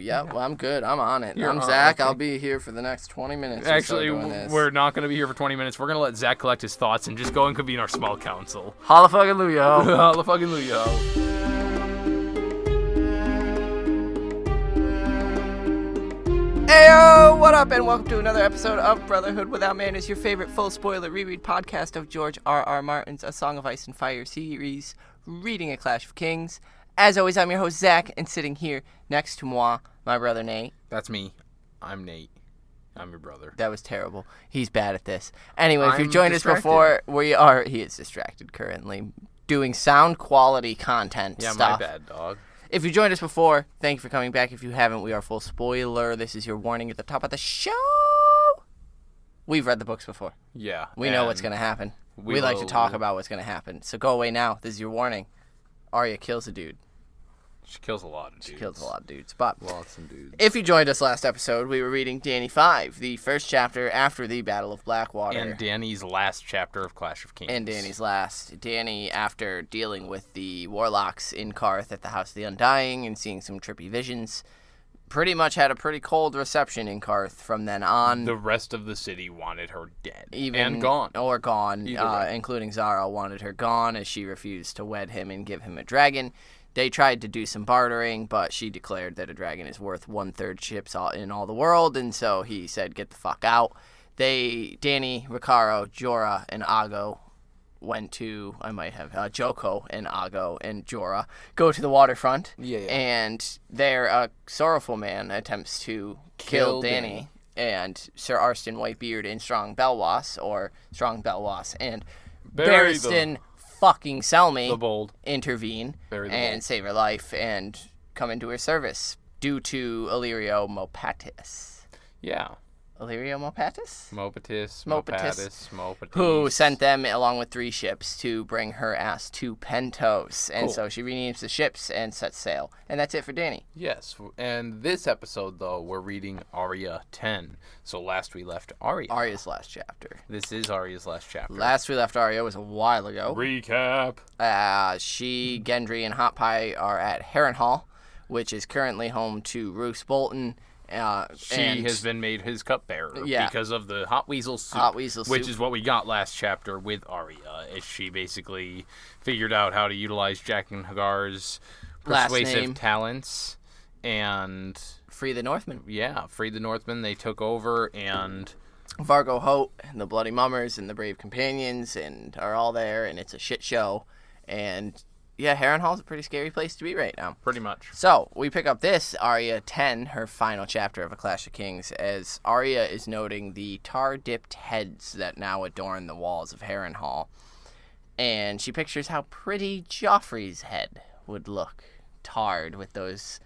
Yeah, well, I'm good. I'm on it. You're I'm on, Zach. okay. I'll be here for the next 20 minutes. Actually, or so doing this. we're not going to be here for 20 minutes. We're going to let Zach collect his thoughts and just go and convene our small council. Hallelujah. Hallelujah. Heyo, what up, and welcome to another episode of Brotherhood Without Manners, your favorite full spoiler reread podcast of George R.R. Martin's A Song of Ice and Fire series, reading A Clash of Kings. As always, I'm your host, Zach, and sitting here next to moi, my brother Nate. That's me. I'm Nate. I'm your brother. That was terrible. He's bad at this. Anyway, if I'm you've joined distracted. us before, he is distracted currently, doing sound quality content stuff. Yeah, my bad, dog. If you joined us before, thank you for coming back. If you haven't, we are full spoiler. This is your warning at the top of the show. We've read the books before. Yeah. We know what's going to happen. We like to talk about what's going to happen. So go away now. This is your warning. Arya kills a dude. She kills a lot of dudes. She kills a lot of dudes. But Lots of dudes. if you joined us last episode, we were reading Dany 5, the first chapter after the Battle of Blackwater. And Dany's last chapter of Clash of Kings. And Dany's last. Dany, after dealing with the warlocks in Qarth at the House of the Undying and seeing some trippy visions, pretty much had a pretty cold reception in Qarth from then on. The rest of the city wanted her dead. And gone. Or gone, Either including Zara wanted her gone as she refused to wed him and give him a dragon. They tried to do some bartering, but she declared that a dragon is worth 1/3 ships in all the world, and so he said, get the fuck out. Dany, Ricardo, Jorah, and Aggo went to, Joko and Aggo and Jorah go to the waterfront. Yeah. And there, a sorrowful man attempts to kill Dany. And Sir Arstan Whitebeard and Strong Belwas, and Barristan fucking Selmy The Bold intervene Very and bold. save her life and come into her service due to Illyrio Mopatis. Yeah. Illyrio Mopatis? Mopatis. Who sent them along with 3 ships to bring her ass to Pentos. And so she renames the ships and sets sail. And that's it for Dany. Yes, and this episode, though, we're reading Arya 10. So last we left Arya. Arya's last chapter. This is Arya's last chapter. Last we left Arya was a while ago. Recap. She, Gendry, and Hot Pie are at Harrenhal, which is currently home to Roose Bolton. She has been made his cupbearer because of the hot weasel soup, which is what we got last chapter with Arya. Is she basically figured out how to utilize Jaqen H'ghar's persuasive talents and free the Northmen. Yeah, free the Northmen. They took over, and Vargo Hoat and the Bloody Mummers and the Brave Companions and are all there, and it's a shit show. And yeah, Harrenhal's a pretty scary place to be right now. Pretty much. So, we pick up this, Arya 10, her final chapter of A Clash of Kings, as Arya is noting the tar-dipped heads that now adorn the walls of Harrenhal. And she pictures how pretty Joffrey's head would look, tarred with those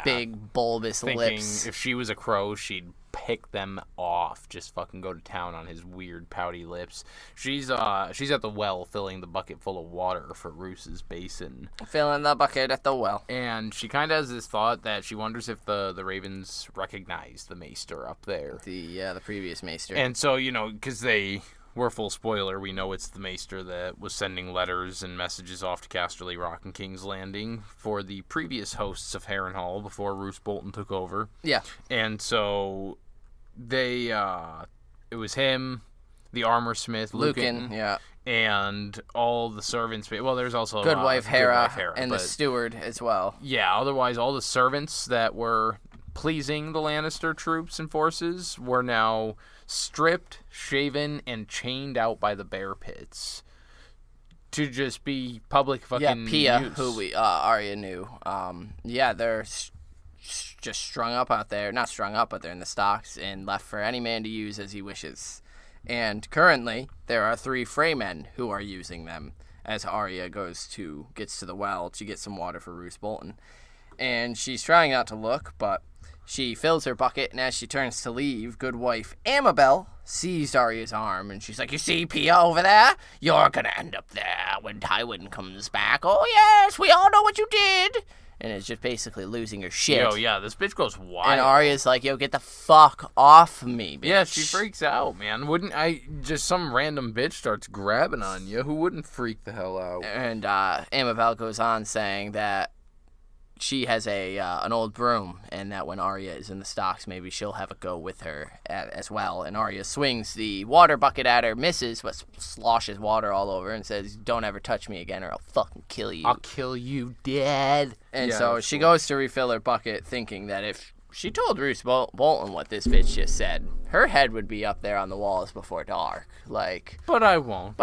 big, bulbous lips. If she was a crow, she'd pick them off. Just fucking go to town on his weird, pouty lips. She's at the well filling the bucket full of water for Roose's basin. Filling the bucket at the well. And she kind of has this thought that she wonders if the Ravens recognize the Maester up there. The previous Maester. And so, because we're full spoiler, we know it's the Maester that was sending letters and messages off to Casterly Rock and King's Landing for the previous hosts of Harrenhal before Roose Bolton took over. Yeah. And so it was him, the armor smith, Lucan, and all the servants. Well, there's also Goodwife Hera and the steward as well. Yeah, otherwise all the servants that were pleasing the Lannister troops and forces were now stripped, shaven, and chained out by the bear pits to just be public fucking Pia, use. who Arya knew. They're just strung up out there. Not strung up, but they're in the stocks and left for any man to use as he wishes. And currently, there are 3 Freymen who are using them as Arya gets to the well to get some water for Roose Bolton. And she's trying not to look, but she fills her bucket, and as she turns to leave, Goodwife Amabel seized Arya's arm, and she's like, you see Pia over there? You're gonna end up there when Tywin comes back. Oh, yes, we all know what you did. And is just basically losing her shit. Yo, yeah, this bitch goes wild. And Arya's like, yo, get the fuck off me, bitch. Yeah, she freaks out, man. Just some random bitch starts grabbing on you. Who wouldn't freak the hell out? And Amabel goes on saying that she has an old broom, and that when Arya is in the stocks, maybe she'll have a go with her as well. And Arya swings the water bucket at her, misses, but sloshes water all over, and says, "Don't ever touch me again, or I'll fucking kill you. I'll kill you dead." And so she goes to refill her bucket, thinking that if she told Roose Bolton what this bitch just said, her head would be up there on the walls before dark. But I won't.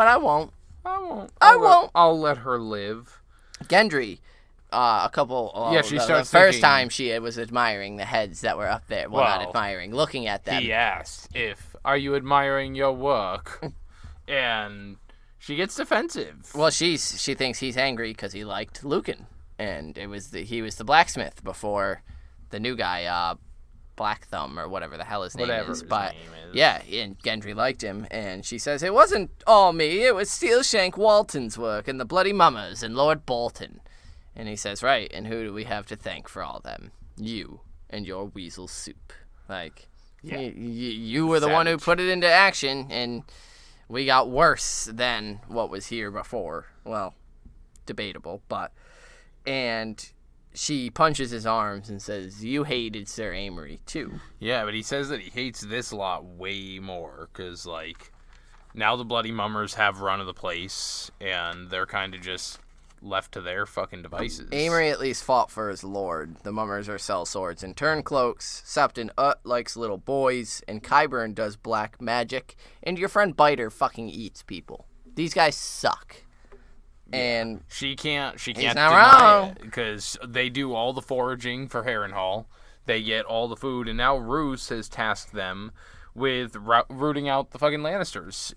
I'll let her live. Gendry. She starts the first time she was admiring the heads that were up there. Well, not admiring, looking at them. He asked are you admiring your work? And she gets defensive. Well, she thinks he's angry because he liked Lucan, and he was the blacksmith before the new guy, Black Thumb or whatever the hell his name is. Yeah, and Gendry liked him, and she says it wasn't all me. It was Steelshank Walton's work and the Bloody Mummers and Lord Bolton. And he says, right, and who do we have to thank for all them? You and your weasel soup. You were the one who put it into action, and we got worse than what was here before. Well, debatable, but... And she punches his arms and says, you hated Sir Amory, too. Yeah, but he says that he hates this lot way more, because, now the Bloody Mummers have run of the place, and they're kind of just... left to their fucking devices. Amory at least fought for his lord. The Mummers are sell swords and turn cloaks. Septon likes little boys, and Qyburn does black magic, and your friend Biter fucking eats people. These guys suck. Yeah. And she can't deny it, because they do all the foraging for Harrenhal. They get all the food, and now Roose has tasked them with rooting out the fucking Lannisters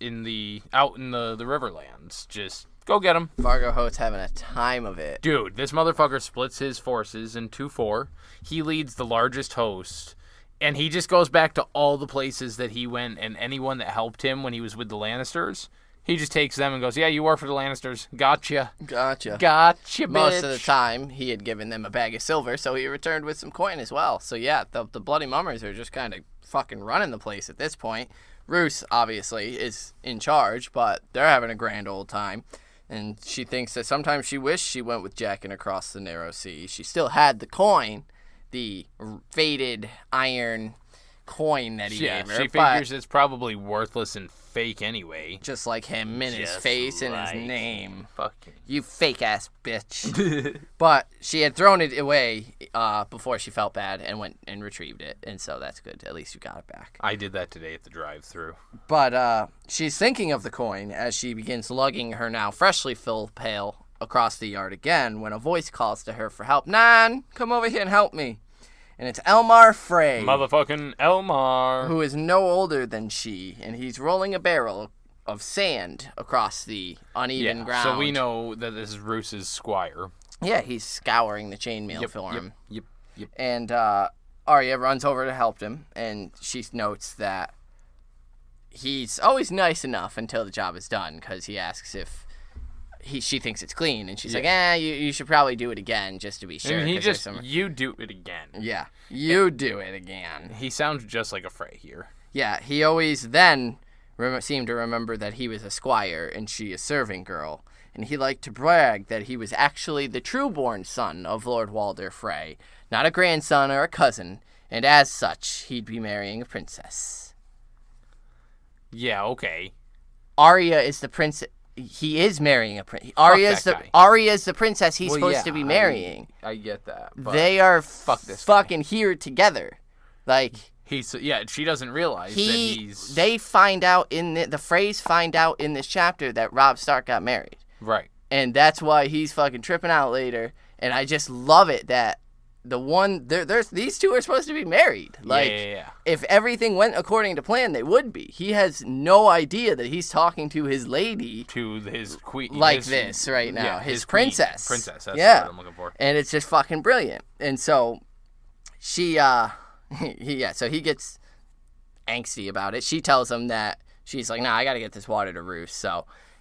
out in the Riverlands. Just go get him. Vargo Hoat's having a time of it. Dude, this motherfucker splits his forces in 2-4. He leads the largest host, and he just goes back to all the places that he went, and anyone that helped him when he was with the Lannisters, he just takes them and goes, yeah, you work for the Lannisters. Gotcha, bitch. Most of the time, he had given them a bag of silver, so he returned with some coin as well. So yeah, the Bloody Mummers are just kind of fucking running the place at this point. Roose, obviously, is in charge, but they're having a grand old time. And she thinks that sometimes she wished she went with Jaqen across the narrow sea. She still had the coin, the faded iron coin that he gave her. She figures it's probably worthless and fake anyway. Just like him and his face and his name. You fake-ass bitch. But she had thrown it away before she felt bad and went and retrieved it. And so that's good. At least you got it back. I did that today at the drive-thru. But she's thinking of the coin as she begins lugging her now freshly filled pail across the yard again when a voice calls to her for help. Nan, come over here and help me. And it's Elmar Frey. Motherfucking Elmar. Who is no older than she, and he's rolling a barrel of sand across the uneven ground. So we know that this is Roose's squire. Yeah, he's scouring the chainmail for him. Yep. And Arya runs over to help him, and she notes that he's always nice enough until the job is done, because he asks if she thinks it's clean, and she's like, you should probably do it again just to be sure. And you do it again. Yeah, you do it again. He sounds just like a Frey here. Yeah, he always then seemed to remember that he was a squire and she a serving girl, and he liked to brag that he was actually the true-born son of Lord Walder Frey, not a grandson or a cousin, and as such, he'd be marrying a princess. Yeah, okay. Arya is the princess. He is marrying a princess. Arya's the princess he's supposed to be marrying. I get that. But they are fucking here together. She doesn't realize that he's... They find out the Freys find out in this chapter that Robb Stark got married. Right. And that's why he's fucking tripping out later. And I just love it that these two are supposed to be married. If everything went according to plan, they would be. He has no idea that he's talking to his lady. To his queen. This right now. Yeah, his princess. Queen. Princess, that's what I'm looking for. And it's just fucking brilliant. And so she, so he gets angsty about it. She tells him that she's like, nah, I got to get this water to Roose.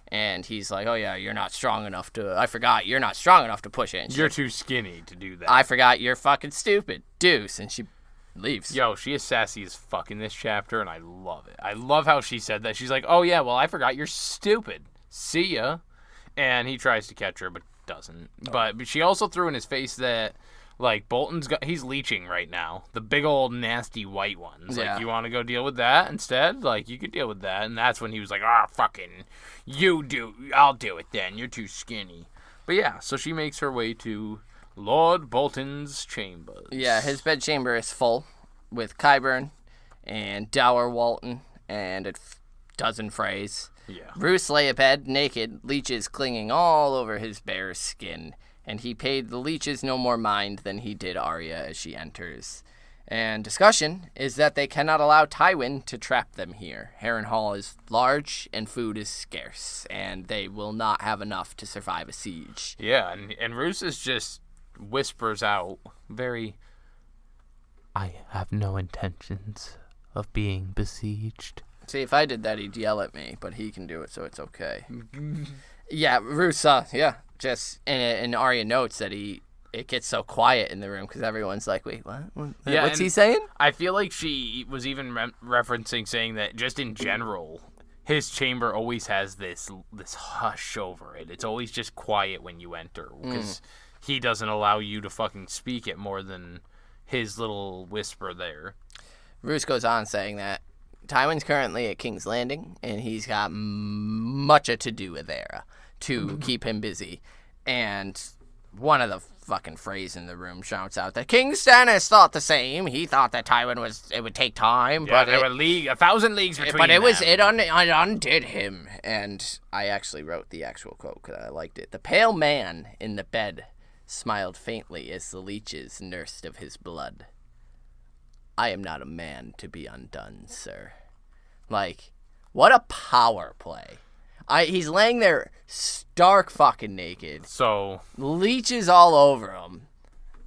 And he's like, oh, yeah, you're not strong enough I forgot, you're not strong enough to push it. You're too skinny to do that. I forgot, you're fucking stupid. Deuce. And she leaves. Yo, she is sassy as fuck in this chapter, and I love it. I love how she said that. She's like, oh, yeah, well, I forgot, you're stupid. See ya. And he tries to catch her, but doesn't. But she also threw in his face that Like, he's leeching right now. The big old nasty white ones. Yeah. Like, you want to go deal with that instead? Like, you could deal with that. And that's when he was like, fucking, you do. I'll do it then. You're too skinny. But yeah, so she makes her way to Lord Bolton's chambers. Yeah, his bedchamber is full with Qyburn and Dower Walton and a dozen Freys. Yeah. Roose lay abed, naked, leeches clinging all over his bare skin. And he paid the leeches no more mind than he did Arya as she enters. And discussion is that they cannot allow Tywin to trap them here. Harrenhal is large and food is scarce, and they will not have enough to survive a siege. Yeah, and Roose is just whispers out I have no intentions of being besieged. See, if I did that, he'd yell at me, but he can do it, so it's okay. Yeah, Roose, just and Arya notes that it gets so quiet in the room because everyone's like, wait, what? Yeah, what's he saying? I feel like she was even referencing saying that just in general, his chamber always has this hush over it. It's always just quiet when you enter because he doesn't allow you to fucking speak it more than his little whisper there. Roose goes on saying that Tywin's currently at King's Landing, and he's got much to do there to keep him busy. And one of the fucking Freys in the room shouts out that King Stannis thought the same. He thought that it would take time, yeah, but there were 1,000 leagues between them. But it undid him. And I actually wrote the actual quote because I liked it. The pale man in the bed smiled faintly as the leeches nursed of his blood. I am not a man to be undone, sir. Like, what a power play. He's laying there stark fucking naked. So leeches all over him.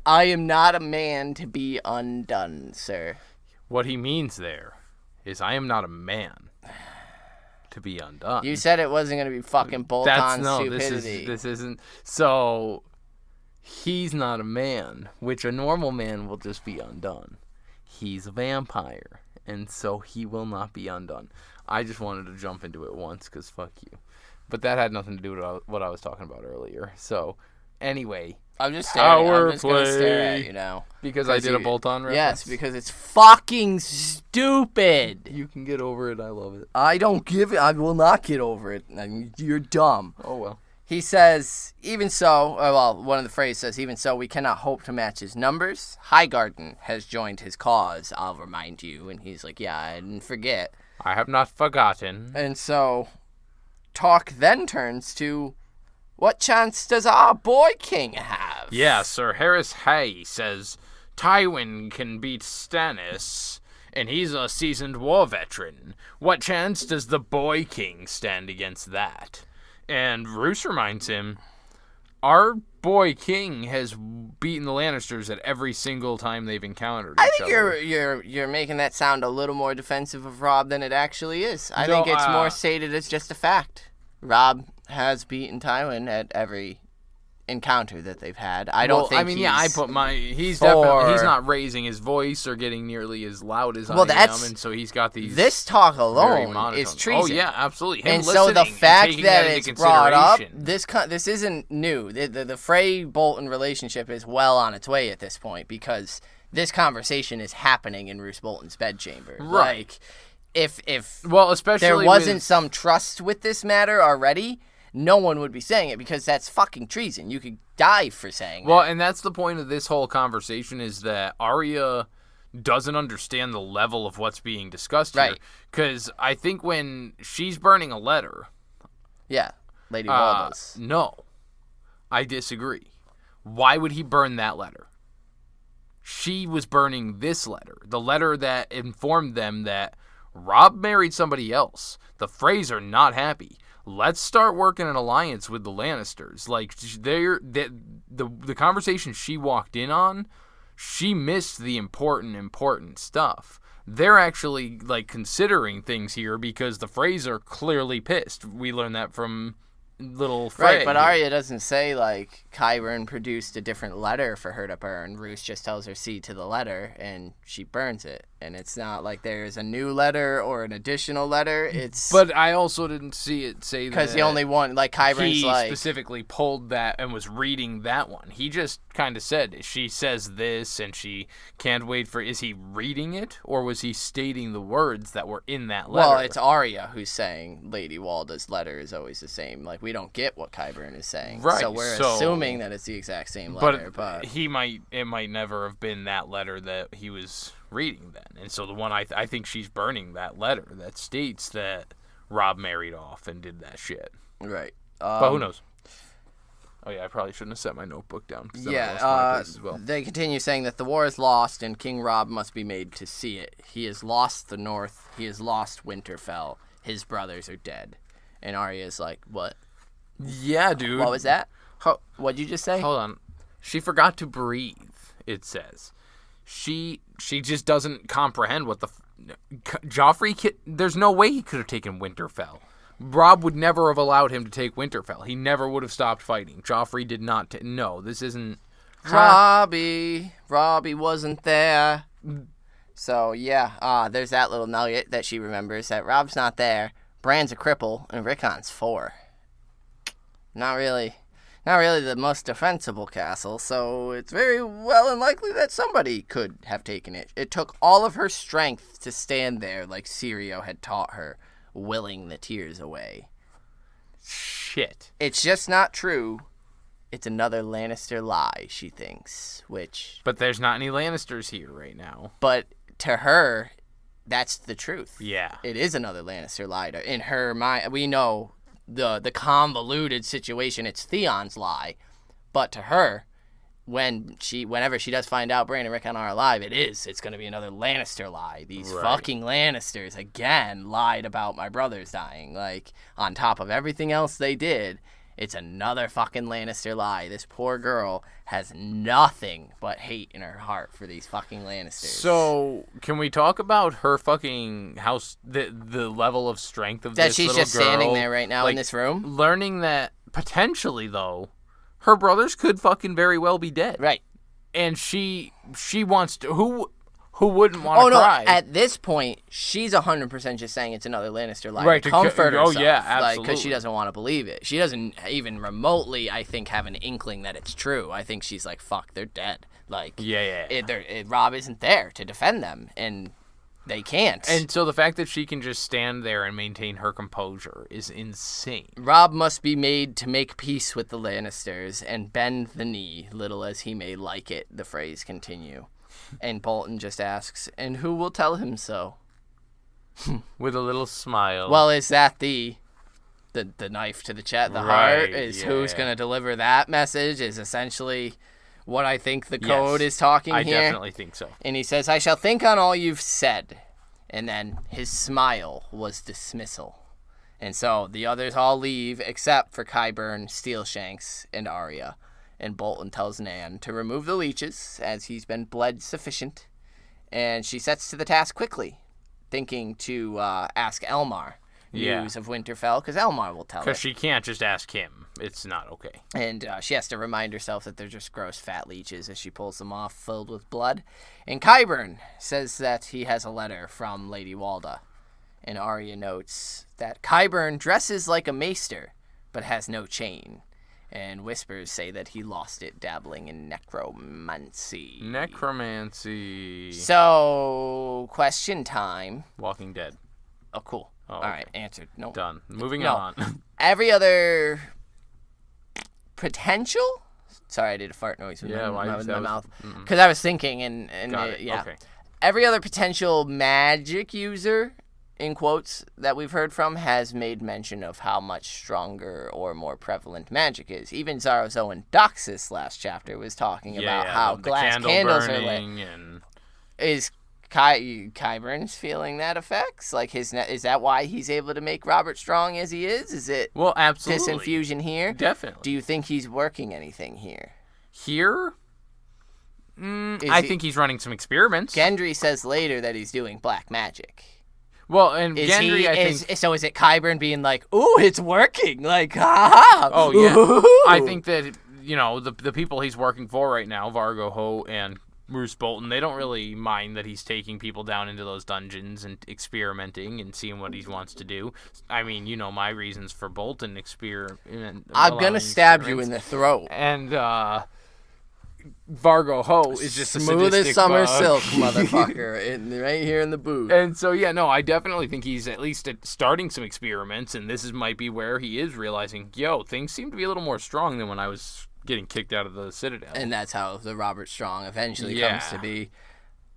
I am not a man to be undone, sir. What he means there is I am not a man to be undone. You said it wasn't going to be fucking bolt-on stupidity. This isn't. So he's not a man, which a normal man will just be undone. He's a vampire, and so he will not be undone. I just wanted to jump into it once, because fuck you. But that had nothing to do with what I was talking about earlier. So, anyway. I'm just going to stare at you now. Because I did a bolt-on reference? Yes, because it's fucking stupid. You can get over it. I love it. I will not get over it. You're dumb. Oh, well. He says, even so, one of the Freys says, even so, we cannot hope to match his numbers. Highgarden has joined his cause, I'll remind you. And he's like, yeah, I didn't forget. I have not forgotten. And so, talk then turns to, what chance does our boy king have? Yeah, Sir Harris Hay says, Tywin can beat Stannis, and he's a seasoned war veteran. What chance does the boy king stand against that? And Roose reminds him, our boy king has beaten the Lannisters at every single time they've encountered each other. I think you're making that sound a little more defensive of Robb than it actually is. I think it's more stated as just a fact. Robb has beaten Tywin at every encounter that they've had. I he's not raising his voice or getting nearly as loud as I am, and so he's got these. This talk alone is treason. Oh yeah, absolutely. And so the fact that it's brought up, this isn't new. The Frey Bolton relationship is well on its way at this point because this conversation is happening in Roose Bolton's bedchamber. Right. Like, if especially there wasn't some trust with this matter already, no one would be saying it because that's fucking treason. You could die for saying that. Well, and that's the point of this whole conversation is that Arya doesn't understand the level of what's being discussed here. Because I think when she's burning a letter... Yeah, Lady Waldo's. No, I disagree. Why would he burn that letter? She was burning this letter. The letter that informed them that Robb married somebody else. The Freys are not happy. Let's start working an alliance with the Lannisters. Like, the conversation she walked in on, she missed the important stuff. They're actually, like, considering things here because the Freys are clearly pissed. We learned that from little Frey. Right, but Arya doesn't say, like, Qyburn produced a different letter for her to burn. Roose just tells her see to the letter, and she burns it. And it's not like there's a new letter or an additional letter. It's... But I also didn't see it say that... Because the only one, like, Qyburn's he specifically pulled that and was reading that one. He just kind of said. She says this, and she can't wait for... Is he reading it, or was he stating the words that were in that letter? Well, it's Arya who's saying Lady Walda's letter is always the same. Like, we don't get what Qyburn is saying. Right. So we're assuming that it's the exact same letter. But it might never have been that letter that he was reading then. And so the one I think she's burning that letter that states that Robb married off and did that shit. Right. But who knows? Oh, yeah, I probably shouldn't have set my notebook down. As well. They continue saying that the war is lost and King Robb must be made to see it. He has lost the North. He has lost Winterfell. His brothers are dead. And Arya's like, what? Yeah, dude. What was that? What'd you just say? Hold on. She forgot to breathe, it says. She just doesn't comprehend what the... Joffrey, there's no way he could have taken Winterfell. Robb would never have allowed him to take Winterfell. He never would have stopped fighting. Joffrey did not... No, this isn't... Robbie wasn't there. So, yeah, there's that little nugget that she remembers, that Robb's not there, Bran's a cripple, and Rickon's 4. Not really the most defensible castle, so it's very well and likely that somebody could have taken it. It took all of her strength to stand there like Syrio had taught her, willing the tears away. Shit. It's just not true. It's another Lannister lie, she thinks, which... But there's not any Lannisters here right now. But to her, that's the truth. Yeah. It is another Lannister lie. In her mind, we know the convoluted situation, it's Theon's lie. But to her, whenever she does find out Bran and Rickon are alive, it's going to be another Lannister lie. These fucking Lannisters, again, lied about my brothers dying. Like, on top of everything else they did, it's another fucking Lannister lie. This poor girl has nothing but hate in her heart for these fucking Lannisters. So, can we talk about her fucking house, the level of strength of this little girl? That she's just standing there right now in this room? Learning that, potentially, though, her brothers could fucking very well be dead. Right. And she wants to... Who wouldn't want to cry? No, at this point, she's 100% just saying it's another Lannister lie to comfort herself. Oh, yeah, absolutely. Because she doesn't want to believe it. She doesn't even remotely, I think, have an inkling that it's true. I think she's like, fuck, they're dead. Like, Robb isn't there to defend them, and they can't. And so the fact that she can just stand there and maintain her composure is insane. Robb must be made to make peace with the Lannisters and bend the knee, little as he may like it, the Freys continue. And Bolton just asks, and who will tell him so? With a little smile. Well, is that the knife to the chest, the heart? Who's going to deliver that message is essentially what I think the code is talking here. I definitely think so. And he says, I shall think on all you've said. And then his smile was dismissal. And so the others all leave except for Qyburn, Steelshanks, and Arya. And Bolton tells Nan to remove the leeches, as he's been bled sufficient. And she sets to the task quickly, thinking to ask Elmar news of Winterfell, because Elmar will tell her. Because she can't just ask him. It's not okay. And she has to remind herself that they're just gross fat leeches as she pulls them off, filled with blood. And Qyburn says that he has a letter from Lady Walda. And Arya notes that Qyburn dresses like a maester, but has no chain. And whispers say that he lost it dabbling in necromancy. So, question time. Walking Dead. Oh, cool. Oh, all right, answered. No. Done. Moving on. Every other potential... Sorry, I did a fart noise with my mouth. Because I was thinking, and Okay. Every other potential magic user... in quotes, that we've heard from, has made mention of how much stronger or more prevalent magic is. Even Zarazoan Doxus last chapter was talking about how glass candles are lit. Is Qyburn's feeling that effects? Like, is that why he's able to make Robert strong as he is? Is it absolutely. this infusion here? Definitely. Do you think he's working anything here? Here? I think he's running some experiments. Gendry says later that he's doing black magic. Well, and Gendry, I think... So is it Qyburn being like, ooh, it's working? Like, ha-ha! Oh, yeah. Ooh. I think that, the people he's working for right now, Vargo Hoat and Roose Bolton, they don't really mind that he's taking people down into those dungeons and experimenting and seeing what he wants to do. I mean, my reasons for Bolton experiment. I'm going to stab you in the throat. And, Vargo Hoat is just smooth as summer bug. silk, motherfucker, right here in the booth. And so, yeah, no, I definitely think he's at least starting some experiments, and this might be where he is realizing, yo, things seem to be a little more strong than when I was getting kicked out of the Citadel. And that's how the Robert Strong eventually comes to be.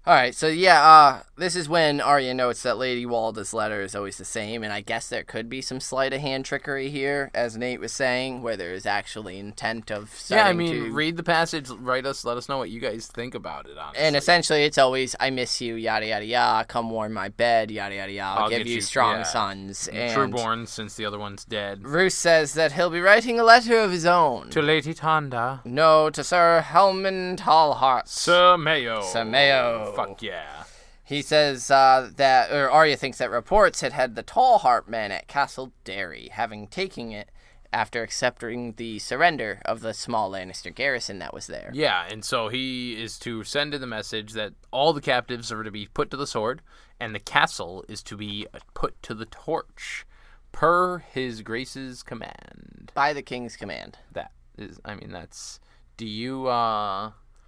All right, so yeah, this is when Arya notes that Lady Walda's letter is always the same, and I guess there could be some sleight of hand trickery here, as Nate was saying, where there is actually intent of read the passage, let us know what you guys think about it, honestly. And essentially, it's always, I miss you, yada, yada, yada, come warm my bed, yada, yada, yada, I'll give you strong sons. And Trueborn, since the other one's dead. Roose says that he'll be writing a letter of his own. To Lady Tanda. No, to Sir Helmund Tallheart. Sir Mayo. Fuck yeah. He says Arya thinks that reports had the Tallheart men at Castle Derry, having taken it after accepting the surrender of the small Lannister garrison that was there. Yeah, and so he is to send in the message that all the captives are to be put to the sword, and the castle is to be put to the torch, per his grace's command. By the king's command. That is, that's... Do you,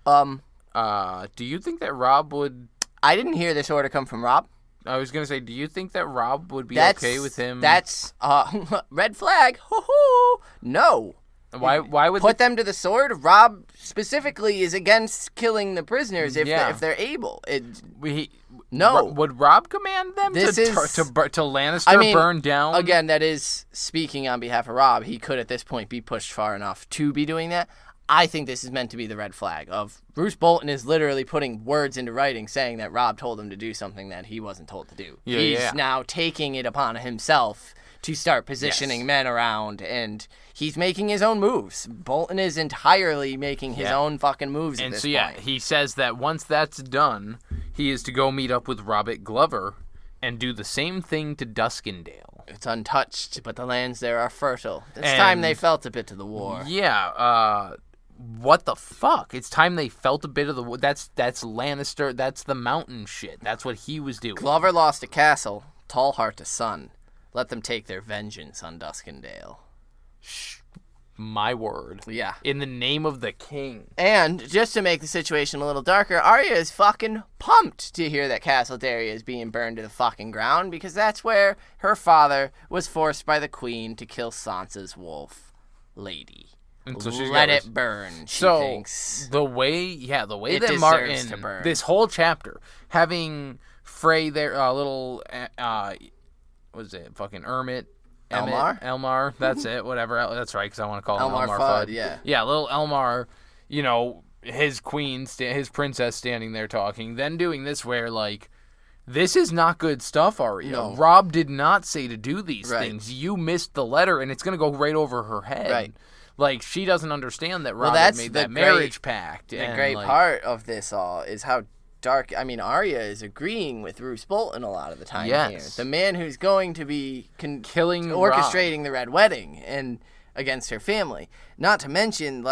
do you think that Robb would... I didn't hear this order come from Robb. I was going to say, do you think that Robb would be okay with him? That's, red flag. Hoo-hoo. No. Why would put them to the sword? Robb specifically is against killing the prisoners if they're able. No. Would Robb command them to Lannister burn down? Again, that is speaking on behalf of Robb. He could at this point be pushed far enough to be doing that. I think this is meant to be the red flag of Roose Bolton is literally putting words into writing saying that Robb told him to do something that he wasn't told to do. He's now taking it upon himself to start positioning men around, and he's making his own moves. Bolton is entirely making his own fucking moves at this point. And so, he says that once that's done, he is to go meet up with Robert Glover and do the same thing to Duskendale. It's untouched, but the lands there are fertile. It's time they felt a bit of the war. Yeah, what the fuck? It's time they felt a bit of the... That's Lannister. That's the mountain shit. That's what he was doing. Glover lost a castle. Tallheart a son. Let them take their vengeance on Duskendale. My word. Yeah. In the name of the king. And just to make the situation a little darker, Arya is fucking pumped to hear that Castle Derry is being burned to the fucking ground, because that's where her father was forced by the queen to kill Sansa's wolf lady. And so let it burn, she thinks. The way that Martin, this whole chapter, having Frey there, little, what is it, fucking Elmar, that's it, whatever, that's right, because I want to call him Elmar Fudd. Yeah, little Elmar, his queen, his princess standing there talking, then doing this where, this is not good stuff, Arya. No. Robb did not say to do these things. You missed the letter, and it's going to go right over her head. Right. She doesn't understand that Robb had made that marriage pact. The great part of this all is how dark... Arya is agreeing with Roose Bolton a lot of the time here. The man who's going to be orchestrating the Red Wedding and against her family. Not to mention,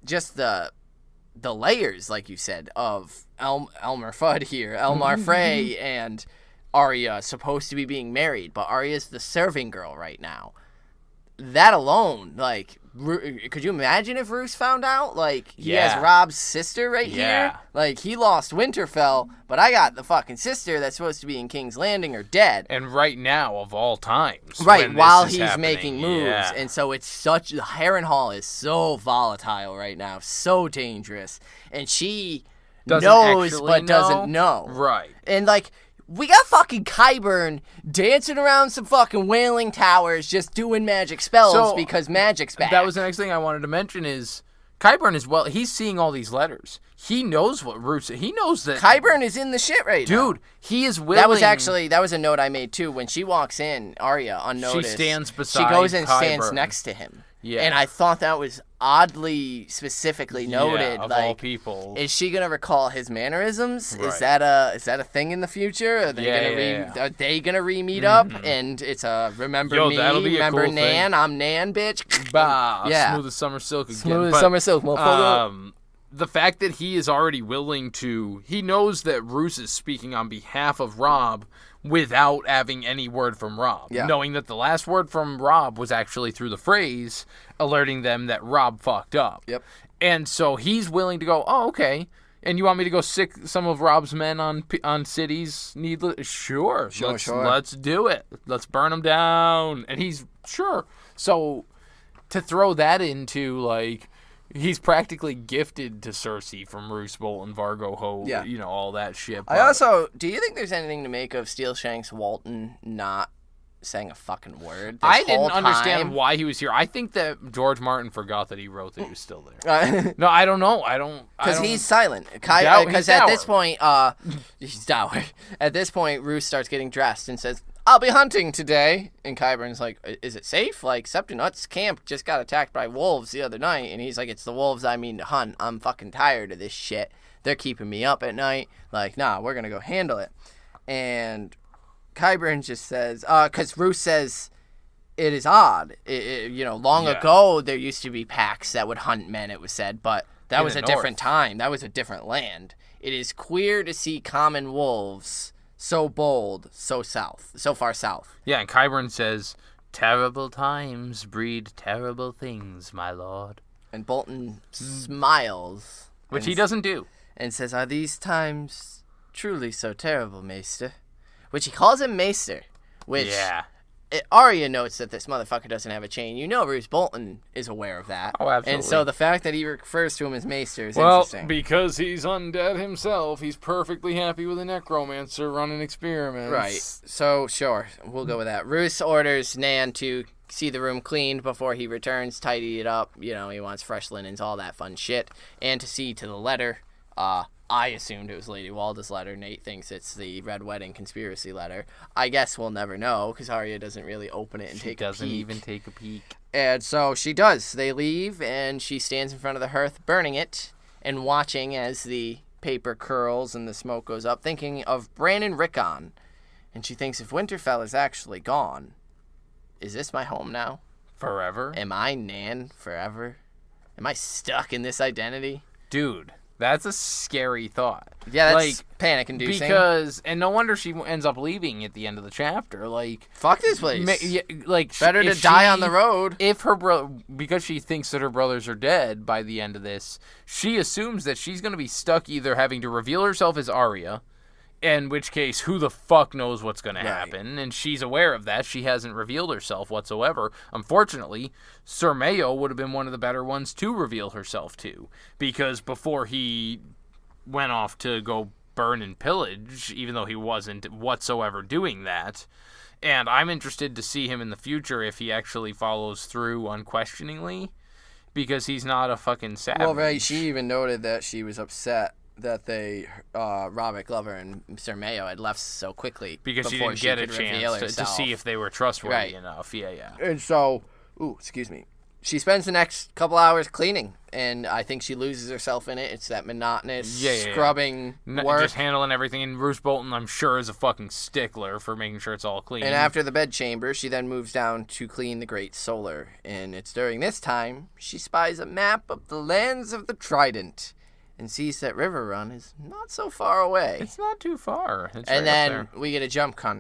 just the layers, like you said, of Elmer Fudd here, Elmar Frey, and Arya supposed to be being married, but Arya's the serving girl right now. That alone, could you imagine if Roose found out? He has Robb's sister here. He lost Winterfell, but I got the fucking sister that's supposed to be in King's Landing or dead. And right now, of all times. Right, while he's making moves. Yeah. And so Harrenhal is so volatile right now, so dangerous. And she knows but doesn't know. Right. And, we got fucking Qyburn dancing around some fucking wailing towers just doing magic spells because magic's back. That was the next thing I wanted to mention is Qyburn he's seeing all these letters. He knows what Roose... He knows that... Qyburn is in the shit right now. Dude, he is willing... That was a note I made too. When she walks in, Arya, unnoticed... She stands beside She goes and Qyburn. stands next to him. Yeah. And I thought that was oddly specifically noted. Yeah, of all people. Is she gonna recall his mannerisms? Right. Is that a thing in the future? Are they gonna re-meet up? And it's a remember Nan, cool I'm Nan, bitch. Bah, smooth as summer silk again. Smooth as summer silk, motherfucker. the fact that he is already willing to... He knows that Roose is speaking on behalf of Robb without having any word from Robb. Yeah. Knowing that the last word from Robb was actually through the Freys, alerting them that Robb fucked up. Yep. And so he's willing to go, oh, okay, and you want me to go sick some of Robb's men on cities? Sure. Let's do it. Let's burn them down. And he's, sure. So to throw that into, like... He's practically gifted to Cersei from Roose Bolton, Vargo Hoat, all that shit. But... do you think there's anything to make of Steelshanks Walton not saying a fucking word? I didn't understand why he was here. I think that George Martin forgot that he wrote that he was still there. No, I don't know. Because he's silent. Because at this point, he's dour. At this point, Roose starts getting dressed and says, I'll be hunting today. And Qyburn's like, is it safe? Like, Septonut's camp just got attacked by wolves the other night. And he's like, it's the wolves I mean to hunt. I'm fucking tired of this shit. They're keeping me up at night. Like, nah, we're going to go handle it. And Qyburn just says, because Roose says, it is odd. Long ago, there used to be packs that would hunt men, it was said. But that was a different time. That was a different land. It is queer to see common wolves... so bold, so far south. Yeah, and Qyburn says, terrible times breed terrible things, my lord. And Bolton smiles. Which he doesn't do. And says, are these times truly so terrible, Maester? Which he calls him Maester. Which... yeah. Arya notes that this motherfucker doesn't have a chain. Roose Bolton is aware of that. Oh, absolutely. And so the fact that he refers to him as Maester is interesting. Well, because he's undead himself, he's perfectly happy with a necromancer running experiments. Right. So, sure, we'll go with that. Roose orders Nan to see the room cleaned before he returns, tidy it up. He wants fresh linens, all that fun shit. And to see to the letter. I assumed it was Lady Walda's letter. Nate thinks it's the Red Wedding conspiracy letter. I guess we'll never know, because Arya doesn't really open it and take a peek. She doesn't even take a peek. And so she does. They leave, and she stands in front of the hearth, burning it, and watching as the paper curls and the smoke goes up, thinking of Bran and Rickon. And she thinks, if Winterfell is actually gone, is this my home now? Forever? Am I Nan forever? Am I stuck in this identity? Dude. That's a scary thought. Yeah, that's panic-inducing. Because, and no wonder she ends up leaving at the end of the chapter. Like, fuck this place. Better to die on the road. If her because she thinks that her brothers are dead by the end of this, she assumes that she's going to be stuck either having to reveal herself as Arya, in which case, who the fuck knows what's going to happen? And she's aware of that. She hasn't revealed herself whatsoever. Unfortunately, Sir Mayo would have been one of the better ones to reveal herself to. Because before he went off to go burn and pillage, even though he wasn't whatsoever doing that. And I'm interested to see him in the future if he actually follows through unquestioningly. Because he's not a fucking savage. Well, right, she even noted that she was upset that Robert Glover and Sir Mayo had left so quickly. Because she didn't get a chance to see if they were trustworthy enough. Yeah. And so, she spends the next couple hours cleaning, and I think she loses herself in it. It's that monotonous scrubbing work. Just handling everything. And Roose Bolton, I'm sure, is a fucking stickler for making sure it's all clean. And after the bedchamber, she then moves down to clean the Great Solar. And it's during this time she spies a map of the lands of the Trident. And sees that River Run is not so far away. It's not too far. It's and then we get a jump cut.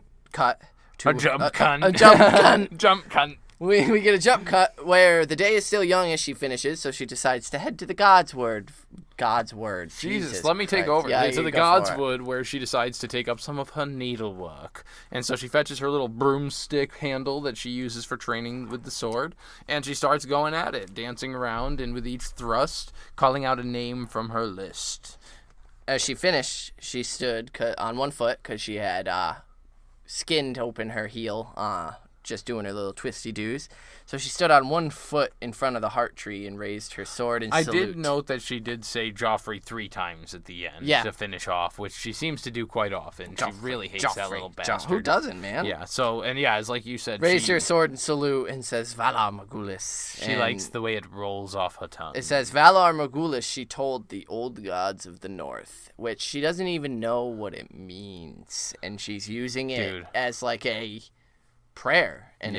A jump cunt. A jump cunt. Jump cunt. We get a jump cut where the day is still young as she finishes, so she decides to head to the God's Word. Jesus, let me take over. Yeah, to the God's Wood, where she decides to take up some of her needlework. And so she fetches her little broomstick handle that she uses for training with the sword, and she starts going at it, dancing around, and with each thrust, calling out a name from her list. As she finished, she stood on one foot, because she had skinned open her heel, just doing her little twisty-doos. So she stood on one foot in front of the heart tree and raised her sword in salute. I did note that she did say Joffrey 3 times at the end to finish off, which she seems to do quite often. She really hates that little bastard. Who doesn't, man? Yeah, so, and yeah, as like you said, raised her sword in salute and says, Valar Morghulis. She likes the way it rolls off her tongue. It says, Valar Morghulis, she told the old gods of the north, which she doesn't even know what it means. And she's using it as like a prayer, and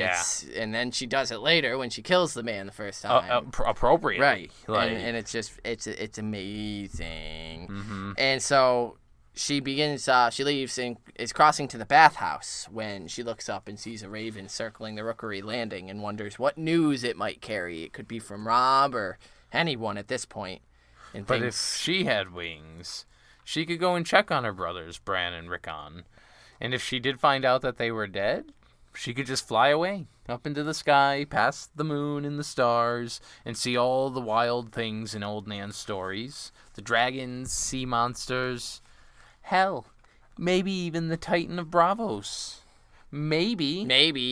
then she does it later when she kills the man the first time, appropriately, right? And it's just it's amazing, and so she begins. She leaves and is crossing to the bathhouse when she looks up and sees a raven circling the rookery landing and wonders what news it might carry. It could be from Robb or anyone at this point. But if she had wings, she could go and check on her brothers, Bran and Rickon. And if she did find out that they were dead, she could just fly away up into the sky, past the moon and the stars, and see all the wild things in Old Nan's stories. The dragons, sea monsters, hell, maybe even the Titan of Braavos. Maybe.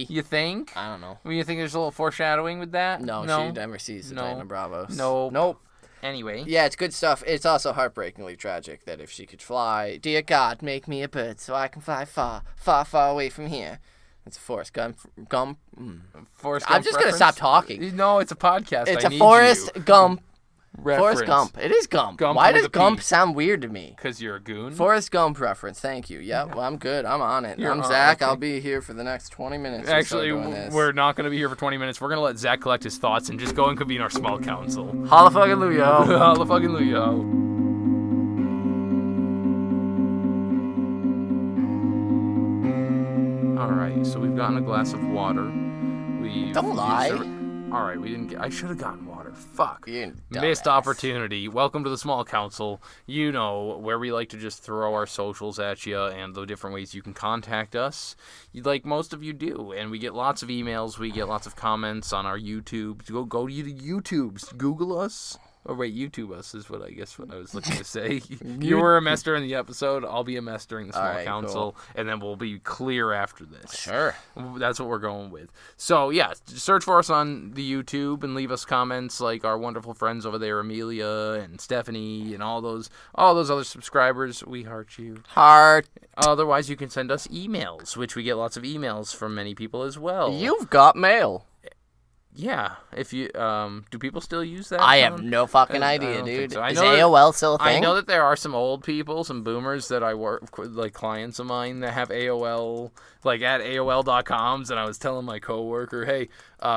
You think? I don't know. You think there's a little foreshadowing with that? No. She never sees the Titan of Braavos. Nope. Anyway. Yeah, it's good stuff. It's also heartbreakingly tragic that if she could fly, dear God, make me a bird so I can fly far, far, far away from here. It's a Forrest Gump. Forrest Gump I'm just going to stop talking. No, it's a podcast. It's a Forrest Gump reference. Forrest Gump. It is Gump. Gump. Why does Gump sound weird to me? Because you're a goon. Forrest Gump reference. Thank you. Yep. Well, I'm good. I'm on it. I'm Zach. Okay. I'll be here for the next 20 minutes. Actually, we're not going to be here for 20 minutes. We're going to let Zach collect his thoughts and just go and convene our small council. Holla fucking Luyo. Holla fucking Luyo. All right. So we've gotten a glass of water. Don't lie. All right. We didn't. I should have gotten water. Fuck. Missed opportunity. Welcome to the small council. You know, where we like to just throw our socials at you and the different ways you can contact us. Like most of you do. And we get lots of emails. We get lots of comments on our YouTube. Go to the YouTubes. Google us. Oh, wait, YouTube us is what I was looking to say. You were a mess during the episode. I'll be a mess during the small council. Cool. And then we'll be clear after this. Sure. That's what we're going with. So, yeah, search for us on the YouTube and leave us comments like our wonderful friends over there, Amelia and Stephanie and all those other subscribers. We heart you. Heart. Otherwise, you can send us emails, which we get lots of emails from many people as well. You've got mail. Yeah, if you do people still use that? I have no fucking idea, dude. So. Is AOL still a thing? I know that there are some old people, some boomers that I work like clients of mine that have AOL, like at AOL.coms, and I was telling my coworker, hey,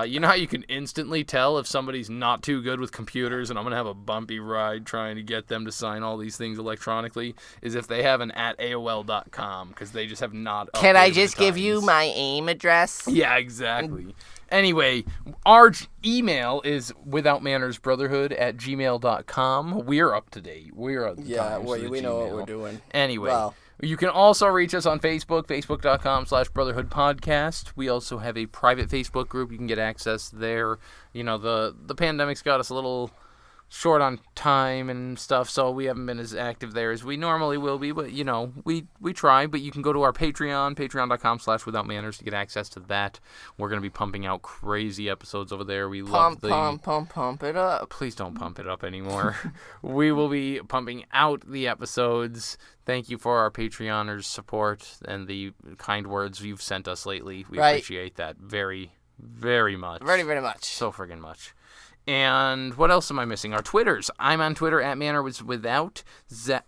you know how you can instantly tell if somebody's not too good with computers, and I'm gonna have a bumpy ride trying to get them to sign all these things electronically, is if they have an at AOL.com because they just have not. Can I just give you my AIM address? Yeah, exactly. Anyway, our email is withoutmannersbrotherhood@gmail.com. We're up to date. We're up to we know what we're doing. Anyway, you can also reach us on Facebook, facebook.com/brotherhoodpodcast. We also have a private Facebook group. You can get access there. You know, the pandemic's got us a little short on time and stuff, so we haven't been as active there as we normally will be, but, you know, we try. But you can go to our Patreon, patreon.com/withoutmanners to get access to that. We're going to be pumping out crazy episodes over there. We love pump it up. Please don't pump it up anymore. We will be pumping out the episodes. Thank you for our Patreoners' support and the kind words you've sent us lately. We appreciate that very, very much. Very, very much. So friggin' much. And what else am I missing? Our Twitters. I'm on Twitter at @mannerwithout.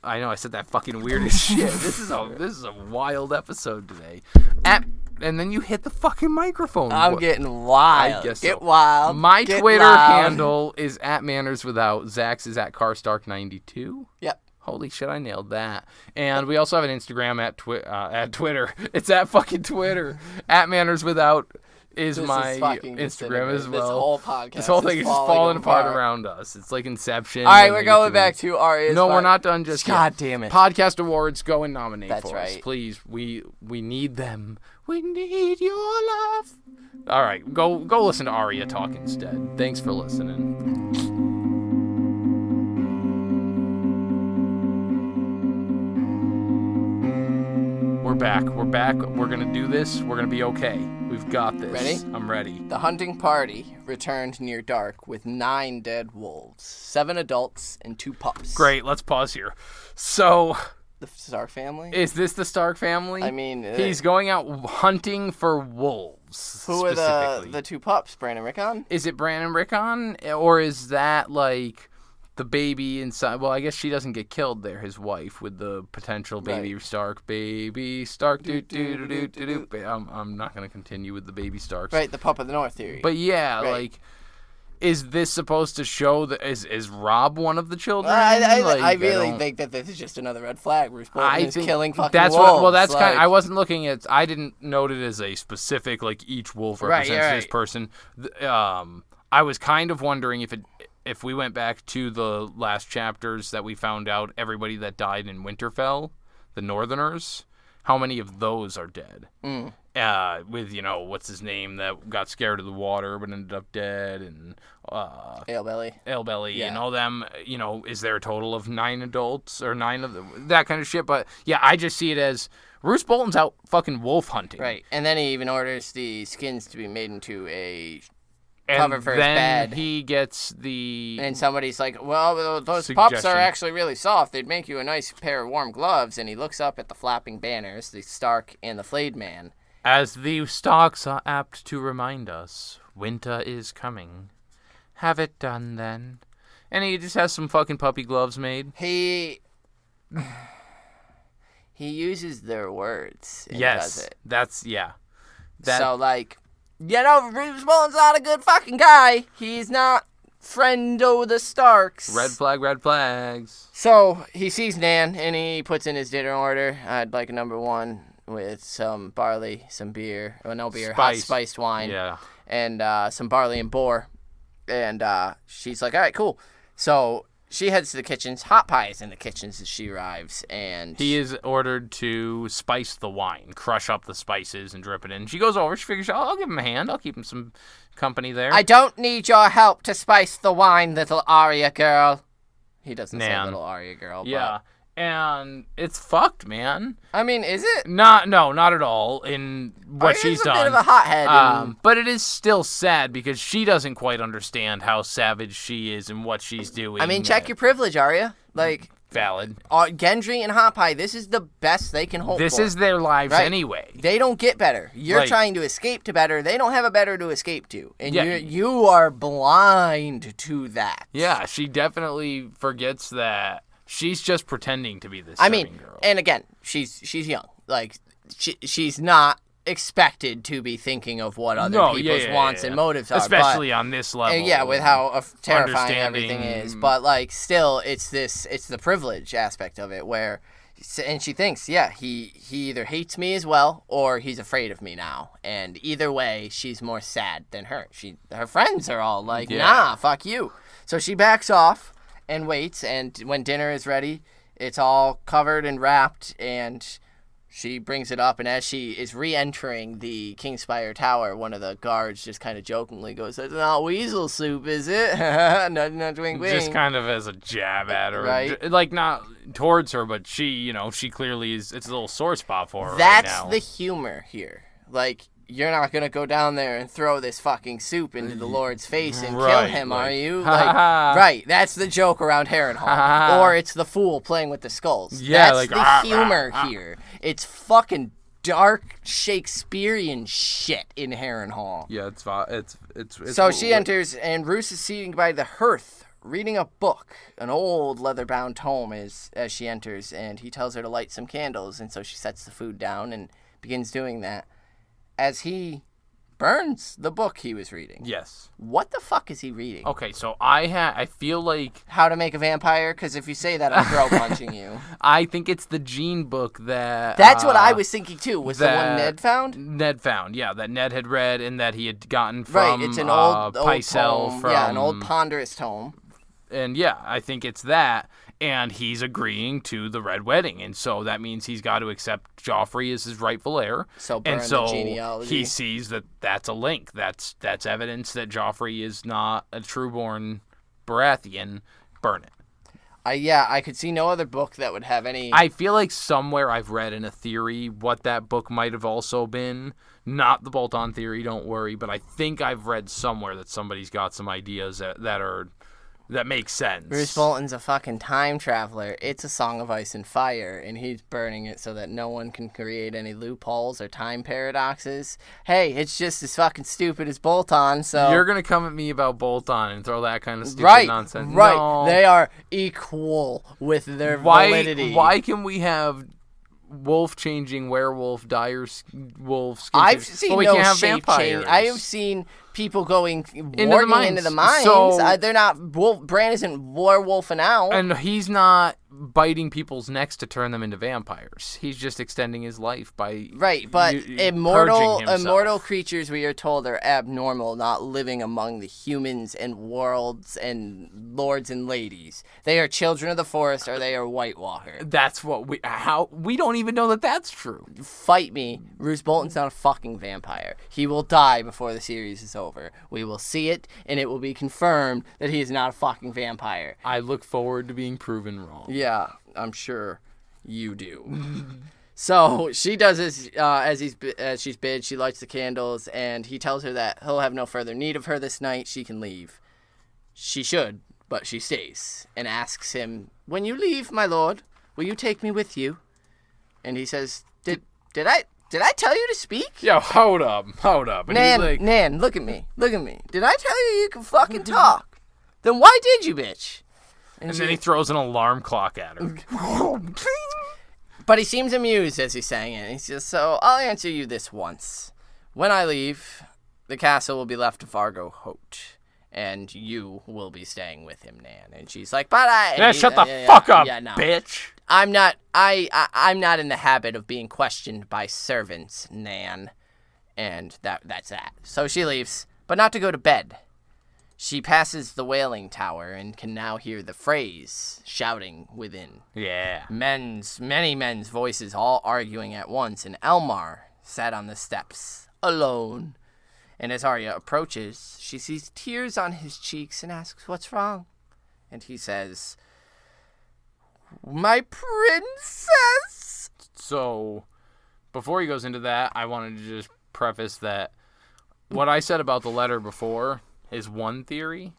I know I said that fucking weird as shit. This is a wild episode today. And then you hit the fucking microphone. I'm getting wild. I guess Get wild. My Get Twitter loud. handle is @mannerswithout. Zach's is @carstark92. Yep. Holy shit, I nailed that. And we also have an Instagram at Twitter. It's at fucking Twitter. @mannerswithout. Is my Instagram as well. This whole podcast. This whole thing is just falling apart around us. It's like Inception. All right, we're going back to Arya's. No, we're not done just yet. God damn it. Podcast awards, go and nominate for us. That's right. Please, we need them. We need your love. All right, go listen to Arya talk instead. Thanks for listening. We're back. We're going to do this. We're going to be okay. We've got this. Ready? I'm ready. The hunting party returned near dark with 9 dead wolves, 7 adults, and 2 pups. Great. Let's pause here. So, the Stark family? Is this the Stark family? I mean... He's going out hunting for wolves. Who are the 2 pups? Bran and Rickon? Is it Bran and Rickon? Or is that, like... the baby inside. Well, I guess she doesn't get killed there. His wife with the potential baby Stark. Baby Stark. I'm not gonna continue with the baby Starks. Right, the Pup of the North theory. But yeah, like, is this supposed to show that is Robb one of the children? I really think that this is just another red flag. Roose Bolton is killing fucking wolves. That's kind of, I wasn't looking at. I didn't note it as a specific, like, each wolf represents this person. I was kind of wondering if we went back to the last chapters that we found out everybody that died in Winterfell, the Northerners, how many of those are dead? With, what's his name that got scared of the water but ended up dead, and Alebelly, and all them, is there a total of 9 adults or 9 of them, that kind of shit? But yeah, I just see it as Roose Bolton's out fucking wolf hunting. Right, and then he even orders the skins to be made into a cover for his bed. And then he gets the... And somebody's like, well, those pups are actually really soft. They'd make you a nice pair of warm gloves. And he looks up at the flapping banners, the Stark and the Flayed Man. As the Starks are apt to remind us, winter is coming. Have it done, then. And he just has some fucking puppy gloves made. He uses their words. And does it. That's, yeah. So, like... Roose Bolton's not a good fucking guy. He's not friendo the Starks. Red flag, red flags. So he sees Nan, and he puts in his dinner order. I'd like a number 1 with some barley, some beer. Well, no beer, hot spiced wine. Yeah. And some barley and boar. And she's like, all right, cool. So she heads to the kitchens. Hot pie is in the kitchens as she arrives, and he is ordered to spice the wine, crush up the spices, and drip it in. She goes over. She figures, I'll give him a hand. I'll keep him some company there. I don't need your help to spice the wine, little Arya girl. He doesn't say little Arya girl. Yeah, and it's fucked, man. I mean, is it? No, not at all. In what she's done, a bit of a hothead. But it is still sad because she doesn't quite understand how savage she is and what she's doing. I mean, check your privilege, Arya. Like, valid. Gendry and Hot Pie, this is the best they can hope for. This is their lives anyway. They don't get better. You're trying to escape to better. They don't have a better to escape to. And you are blind to that. Yeah, she definitely forgets that. She's just pretending to be this girl. And again, she's young. Like, she's not expected to be thinking of what other people's wants and motives are. Especially on this level. Yeah, with how terrifying everything is. But, like, still, it's the privilege aspect of it where, and she thinks, he either hates me as well or he's afraid of me now. And either way, she's more sad than her. Her friends are all like, nah, fuck you. So she backs off and waits, and when dinner is ready, it's all covered and wrapped, and she brings it up, and as she is re-entering the Kingspire Tower, one of the guards just kind of jokingly goes, "That's not weasel soup, is it?" Nudge, wink, wink. Just kind of as a jab at her. Right? Like, not towards her, but she clearly is, it's a little sore spot for her That's right now. the humor here. Like, you're not going to go down there and throw this fucking soup into the Lord's face and kill him, are you? Like, right, that's the joke around Harrenhal. Or it's the fool playing with the skulls. Yeah, that's the humor here. It's fucking dark Shakespearean shit in Harrenhal. Yeah, it's so she enters, and Roose is sitting by the hearth, reading a book, an old leather-bound tome as she enters, and he tells her to light some candles, and so she sets the food down and begins doing that. As he burns the book he was reading. Yes. What the fuck is he reading? Okay, so I feel like... How to Make a Vampire? Because if you say that, I'm throw-punching you. I think it's the Gene book that... That's what I was thinking, too. Was the one Ned found? Ned found, yeah. That Ned had read and that he had gotten from... Right, it's an old tome. Yeah, an old ponderous tome. And yeah, I think it's that. And he's agreeing to the Red Wedding. And so that means he's got to accept Joffrey as his rightful heir. So burn the genealogy. He sees that that's a link. That's evidence that Joffrey is not a trueborn Baratheon. Burn it. I could see no other book that would have any... I feel like somewhere I've read in a theory what that book might have also been. Not the Bolton theory, don't worry. But I think I've read somewhere that somebody's got some ideas that are... That makes sense. Roose Bolton's a fucking time traveler. It's a Song of Ice and Fire, and he's burning it so that no one can create any loopholes or time paradoxes. Hey, it's just as fucking stupid as Bolton, so... You're gonna come at me about Bolton and throw that kind of stupid nonsense. Right, no. They are equal with their validity. Why can we have wolf changing werewolf, dire wolf? I've seen no shape change. I have seen people going into the mines. So, they're not. Bran isn't werewolfing out, and he's not biting people's necks to turn them into vampires. He's just extending his life by but immortal creatures, we are told, are abnormal, not living among the humans and worlds and lords and ladies. They are children of the forest, or they are White Walker. That's what we don't even know that that's true. Fight me. Roose Bolton's not a fucking vampire. He will die before the series is over. We will see it, and it will be confirmed that he is not a fucking vampire. I look forward to being proven wrong. Yeah, I'm sure you do. So she does as she's bid. She lights the candles, and he tells her that he'll have no further need of her this night. She can leave. She should, but she stays and asks him, "When you leave, my lord, will you take me with you?" And he says, Did I tell you to speak? Yo, hold up. And Nan, look at me. Did I tell you can fucking talk? Then why did you, bitch? And then he throws an alarm clock at her. But he seems amused as he's saying it. He says, "So I'll answer you this once. When I leave, the castle will be left to Vargo Hoat, and you will be staying with him, Nan." And she's like, "But shut the fuck up, bitch." I'm not in the habit of being questioned by servants, Nan. And that's that. So she leaves, but not to go to bed. She passes the wailing tower and can now hear the Freys shouting within. Yeah. Many men's voices all arguing at once, and Elmar sat on the steps, alone. And as Arya approaches, she sees tears on his cheeks and asks, "What's wrong?" And he says, "My princess." So, before he goes into that, I wanted to just preface that what I said about the letter before is one theory.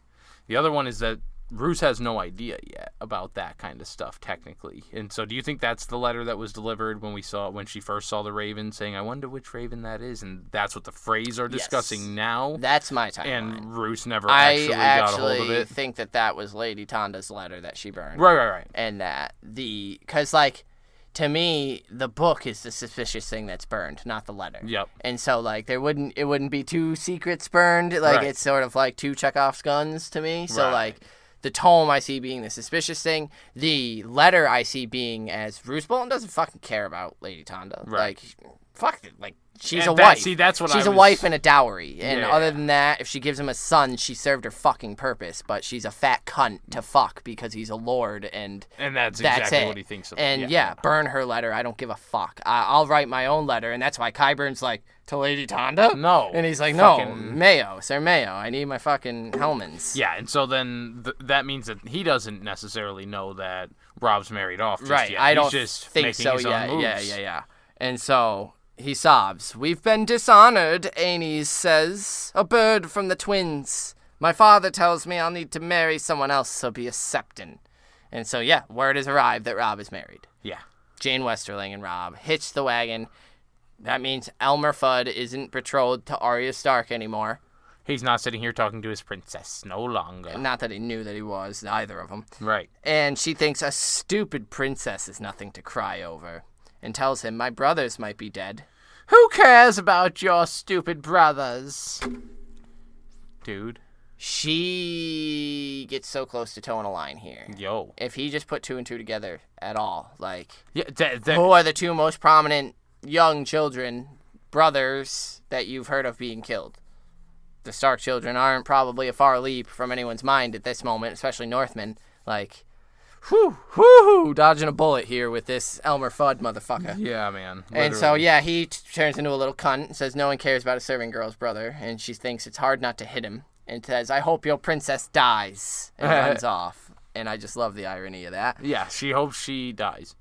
The other one is that Roose has no idea yet about that kind of stuff, technically. And so do you think that's the letter that was delivered when she first saw the raven, saying, "I wonder which raven that is," and that's what the Freys are discussing now? That's my timeline. And Roose never actually got a hold of it? I think that was Lady Tonda's letter that she burned. Right. And that because, to me, the book is the suspicious thing that's burned, not the letter. Yep. And so, it wouldn't be two secrets burned. It's sort of like two Chekhov's guns to me. So, the tome I see being the suspicious thing. The letter I see being as Roose Bolton doesn't fucking care about Lady Tonda. Right. Fuck it. She's a wife. See, that's what she's a wife and a dowry. And other than that, if she gives him a son, she served her fucking purpose. But she's a fat cunt to fuck because he's a lord, and that's exactly what he thinks of. And burn her letter. I don't give a fuck. I'll write my own letter, and that's why Qyburn's like, "To Lady Tonda?" No. And he's like, "No, Mayo, Sir Mayo. I need my fucking Hellmans." Yeah, and so then that means that he doesn't necessarily know that Robb's married off just yet. I don't just think making so. His own moves. Yeah. And so he sobs. "We've been dishonored," Aenys says. "A bird from the twins. My father tells me I'll need to marry someone else, so be a septon." And so, word has arrived that Robb is married. Yeah. Jane Westerling and Robb hitch the wagon. That means Elmer Fudd isn't betrothed to Arya Stark anymore. He's not sitting here talking to his princess no longer. Not that he knew that he was, either of them. Right. And she thinks a stupid princess is nothing to cry over, and tells him, "My brothers might be dead." "Who cares about your stupid brothers?" Dude. She gets so close to towing a line here. Yo. If he just put two and two together at all, Yeah, who are the two most prominent young children, brothers, that you've heard of being killed? The Stark children aren't probably a far leap from anyone's mind at this moment, especially Northmen. Dodging a bullet here with this Elmer Fudd motherfucker. Yeah, man. Literally. And so, he turns into a little cunt and says no one cares about a serving girl's brother, and she thinks it's hard not to hit him, and says, "I hope your princess dies," and runs off. And I just love the irony of that. Yeah, she hopes she dies.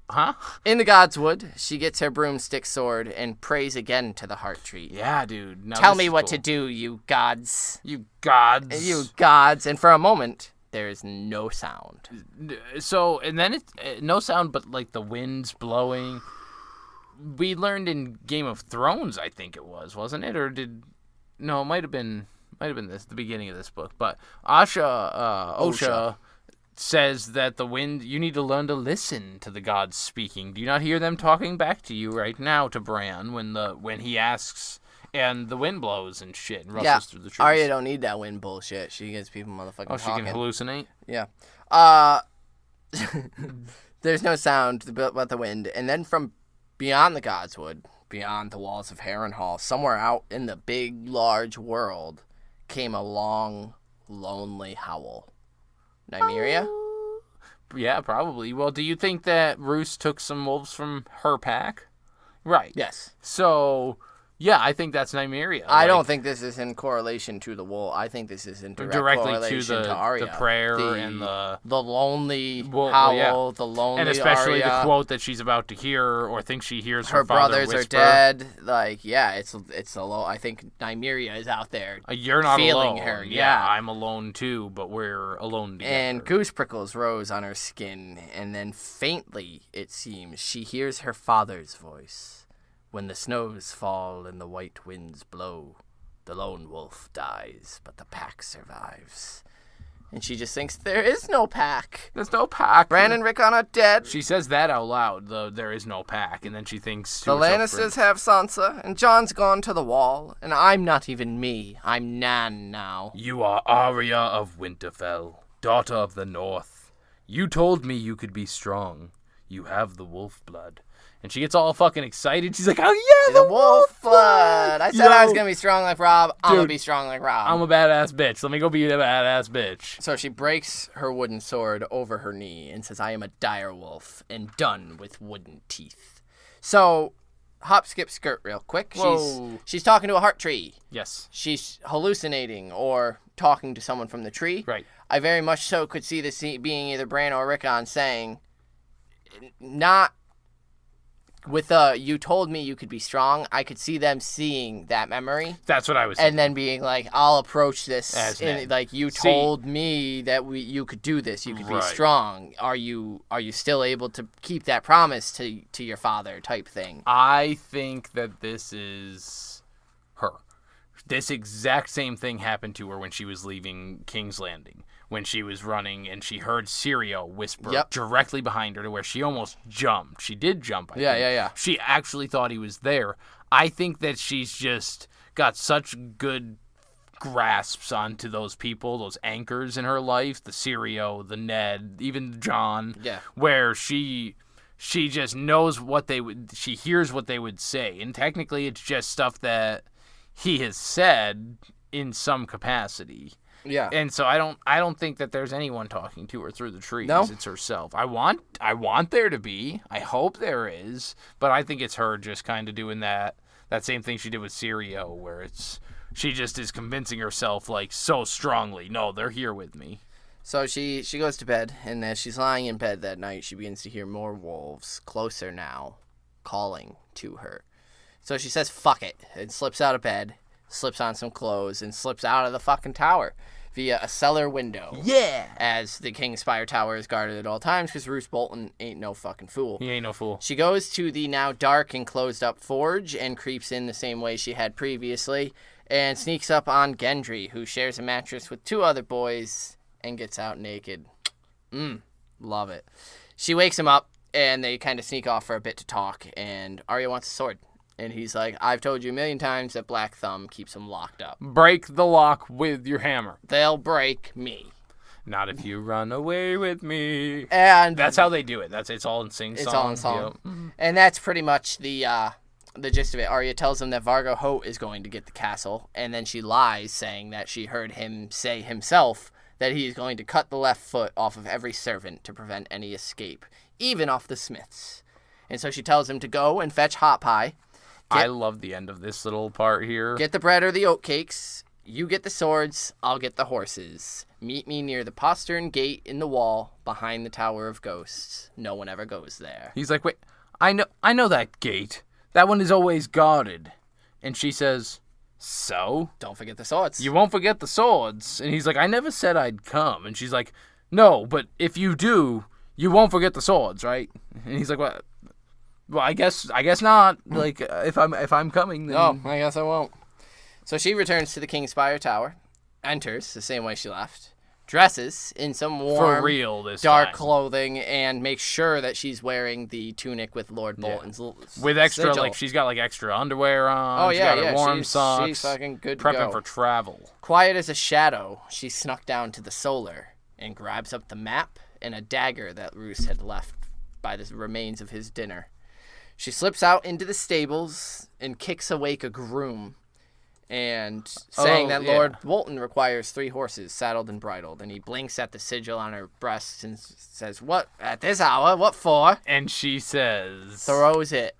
Huh? In the Godswood, she gets her broomstick sword and prays again to the heart tree. Yeah, dude. Tell me what to do, you gods. You gods. You gods. And for a moment, there is no sound. So, and then it's no sound, but like the wind's blowing. We learned in Game of Thrones, I think it was, wasn't it? Or no, it might have been the beginning of this book. But Osha says that the wind, you need to learn to listen to the gods speaking. Do you not hear them talking back to you right now to Bran when he asks, and the wind blows and shit and rustles through the trees? Arya don't need that wind bullshit. She gets people motherfucking talking. Oh, she can hallucinate? Yeah. There's no sound but the wind. And then from beyond the Godswood, beyond the walls of Harrenhal, somewhere out in the big, large world, came a long, lonely howl. Nymeria? Yeah, probably. Well, do you think that Roose took some wolves from her pack? Right. Yes. So, yeah, I think that's Nymeria. I don't think this is in correlation to the wolf. I think this is in directly correlation to Arya. The prayer and the lonely howl, the lonely and especially Arya. The quote that she's about to hear or thinks she hears her father brothers whisper. Are dead. Like, yeah, it's a low. I think Nymeria is out there. You're not feeling alone. her. Yeah, I'm alone too, but we're alone together. And goose prickles rose on her skin, and then faintly, it seems, she hears her father's voice. When the snows fall and the white winds blow, the lone wolf dies, but the pack survives. And she just thinks, there is no pack. There's no pack. Bran and Rickon are dead. She says that out loud, though there is no pack, and then she thinks to the Lannisters have Sansa, and Jon's gone to the wall, and I'm not even me. I'm Nan now. You are Arya of Winterfell, daughter of the North. You told me you could be strong. You have the wolf blood. And she gets all fucking excited. She's like, oh, yeah, the wolf blood. I said I was going to be strong like Robb. I'm going to be strong like Robb. I'm a badass bitch. Let me go be a badass bitch. So she breaks her wooden sword over her knee and says, I am a dire wolf and done with wooden teeth. So, hop, skip, skirt real quick. She's talking to a heart tree. Yes. She's hallucinating or talking to someone from the tree. Right. I very much so could see this being either Bran or Rickon saying, not... with you told me you could be strong, I could see them seeing that memory. That's what I was saying. And then being like, I'll approach this like you told me that you could do this, you could be strong. Are you still able to keep that promise to your father type thing? I think that this is her. This exact same thing happened to her when she was leaving King's Landing. When she was running and she heard Syrio whisper directly behind her to where she almost jumped. She did jump, I think. Yeah. She actually thought he was there. I think that she's just got such good grasps onto those people, those anchors in her life, the Syrio, the Ned, even Jon, where she just knows what she hears what they would say. And technically it's just stuff that he has said in some capacity. Yeah. And so I don't think that there's anyone talking to her through the trees. No? It's herself. I want there to be. I hope there is, but I think it's her just kind of doing that same thing she did with Syrio, where she just is convincing herself like so strongly, no, they're here with me. So she goes to bed, and as she's lying in bed that night, she begins to hear more wolves, closer now, calling to her. So she says, fuck it, and slips out of bed, slips on some clothes, and slips out of the fucking tower via a cellar window. Yeah! As the King's Spire Tower is guarded at all times, because Roose Bolton ain't no fucking fool. He ain't no fool. She goes to the now dark and closed up forge and creeps in the same way she had previously, and sneaks up on Gendry, who shares a mattress with two other boys, and gets out naked. Love it. She wakes him up, and they kind of sneak off for a bit to talk, and Arya wants a sword. And he's like, I've told you a million times that Black Thumb keeps him locked up. Break the lock with your hammer. They'll break me. Not if you run away with me. And that's how they do it. It's all in sing-song. It's all in song. Yep. And that's pretty much the gist of it. Arya tells him that Vargo Hoat is going to get the castle, and then she lies, saying that she heard him say himself that he is going to cut the left foot off of every servant to prevent any escape, even off the smiths. And so she tells him to go and fetch hot pie. I love the end of this little part here. Get the bread or the oatcakes, You get the swords, I'll get the horses. Meet me near the postern gate in the wall behind the Tower of Ghosts. No one ever goes there. He's like, wait, I know that gate. That one is always guarded. And she says, so? Don't forget the swords. You won't forget the swords. And he's like, I never said I'd come. And she's like, no, but if you do, you won't forget the swords, right? And he's like, what? Well, I guess not. Like, if I'm coming, then... No, I guess I won't. So she returns to the Kingspire Tower, enters the same way she left, dresses in some warm, for real this dark time. Clothing, and makes sure that she's wearing the tunic with Lord Bolton's with extra, sigil. like, she's got, like, extra underwear on. Oh, yeah, she's got her warm socks. She's fucking good to prepping go. for travel. Quiet as a shadow, she snuck down to the solar and grabs up the map and a dagger that Roose had left by the remains of his dinner. She slips out into the stables and kicks awake a groom, and saying that Lord Bolton requires 3 horses saddled and bridled, and he blinks at the sigil on her breast and says, "What, at this hour? What for?" And she says... Throws it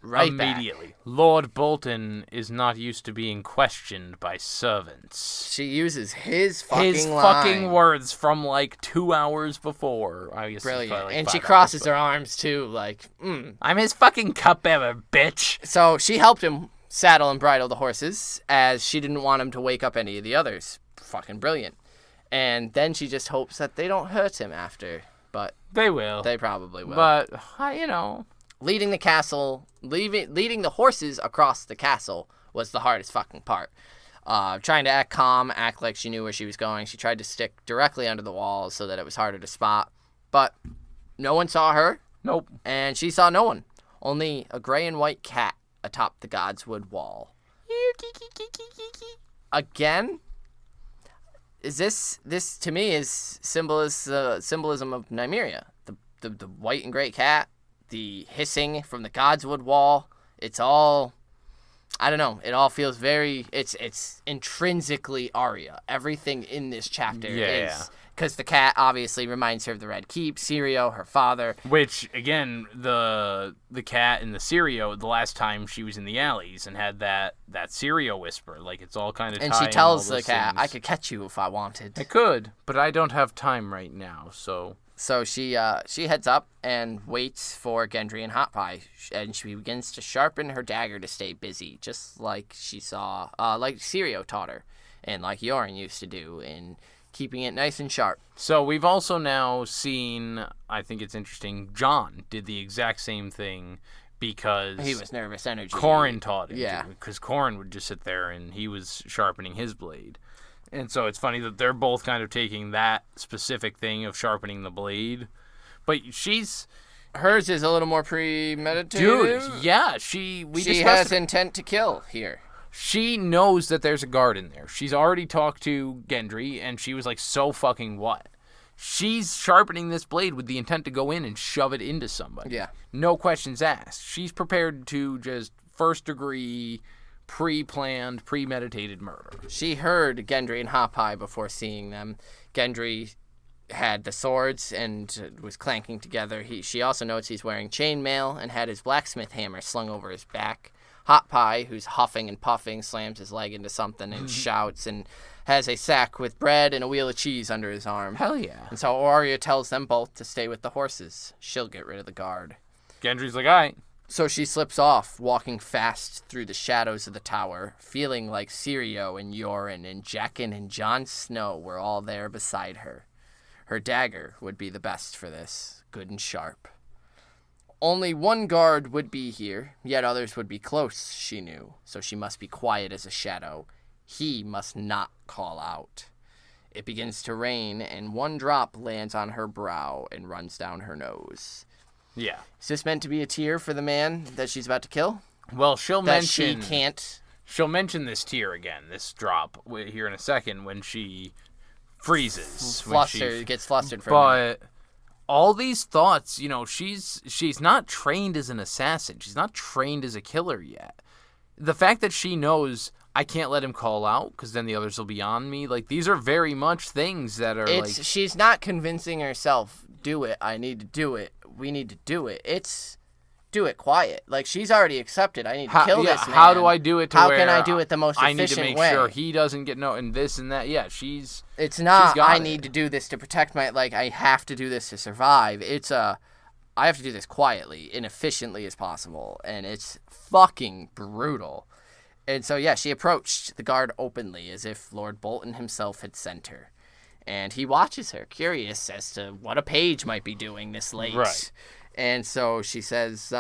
right immediately. back. Lord Bolton is not used to being questioned by servants. She uses his fucking words from like 2 hours before. I guess brilliant. like and she 5 crosses hours, her arms too, like, I'm his fucking cupbearer, bitch. So she helped him saddle and bridle the horses, as she didn't want him to wake up any of the others. Fucking brilliant. And then she just hopes that they don't hurt him after. But they will. They probably will. But, you know... Leading the horses across the castle was the hardest fucking part. Trying to act calm, act like she knew where she was going. She tried to stick directly under the walls so that it was harder to spot. But no one saw her. Nope. And she saw no one. Only a gray and white cat atop the Godswood wall. Again? Is this to me is symbolism of Nymeria. The white and gray cat, the hissing from the Godswood wall. It's all, I don't know. It all feels very. It's intrinsically Arya. Everything in this chapter is. Because the cat obviously reminds her of the Red Keep, Sirio, her father. Which, again, the cat in the Sirio, the last time she was in the alleys and had that Sirio whisper, like, it's all kind of and she tells the cat, I could catch you if I wanted. I could, but I don't have time right now, so... So she heads up and waits for Gendry and Hot Pie, and she begins to sharpen her dagger to stay busy, just like she saw, like Sirio taught her, and like Yoren used to do, in keeping it nice and sharp. So we've also now seen, I think it's interesting, Jon did the exact same thing because... He was nervous energy. Corran taught him to, because Corran would just sit there and he was sharpening his blade. And so it's funny that they're both kind of taking that specific thing of sharpening the blade. But hers is a little more premeditated. Dude, yeah. She has intent to kill here. She knows that there's a guard in there. She's already talked to Gendry, and she was like, so fucking what? She's sharpening this blade with the intent to go in and shove it into somebody. Yeah. No questions asked. She's prepared to just first degree... pre-planned, premeditated murder. She heard Gendry and Hot Pie before seeing them. Gendry had the swords and was clanking together. She also notes he's wearing chainmail and had his blacksmith hammer slung over his back. Hot Pie, who's huffing and puffing, slams his leg into something and shouts and has a sack with bread and a wheel of cheese under his arm. Hell yeah. And so Arya tells them both to stay with the horses. She'll get rid of the guard. Gendry's like, all right. So she slips off, walking fast through the shadows of the tower, feeling like Sirio and Yoren and Jaqen and Jon Snow were all there beside her. Her dagger would be the best for this, good and sharp. Only one guard would be here, yet others would be close, she knew, so she must be quiet as a shadow. He must not call out. It begins to rain, and one drop lands on her brow and runs down her nose. Yeah. Is this meant to be a tear for the man that she's about to kill? Well, she'll mention... She can't... She'll mention this tear again, this drop, here in a second, when she freezes. Gets flustered for a minute. But all these thoughts, you know, she's not trained as an assassin. She's not trained as a killer yet. The fact that she knows... I can't let him call out because then the others will be on me. Like, these are very much things that are She's not convincing herself, do it, I need to do it, we need to do it. do it quiet. Like, she's already accepted. I need to kill this man. How do I do it to where... How can I do it the most efficient way? I need to make sure he doesn't get and this and that. Yeah, she's... It's not, I need to do this to protect my... Like, I have to do this to survive. It's I have to do this quietly and efficiently as possible. And it's fucking brutal. And so, yeah, she approached the guard openly as if Lord Bolton himself had sent her. And he watches her, curious as to what a page might be doing this late. Right. And so she says,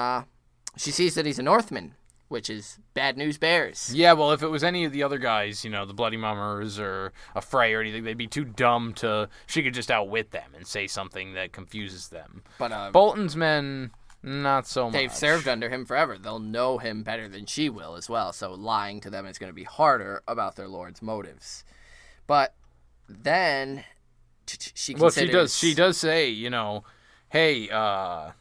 she sees that he's a Northman, which is bad news bears. Yeah, well, if it was any of the other guys, the Bloody Mummers or a Frey or anything, they'd be too dumb to... She could just outwit them and say something that confuses them. But Bolton's men, not so much. They've served under him forever. They'll know him better than she will as well, so lying to them is going to be harder about their lord's motives. But then she considers... Well, she does say, hey,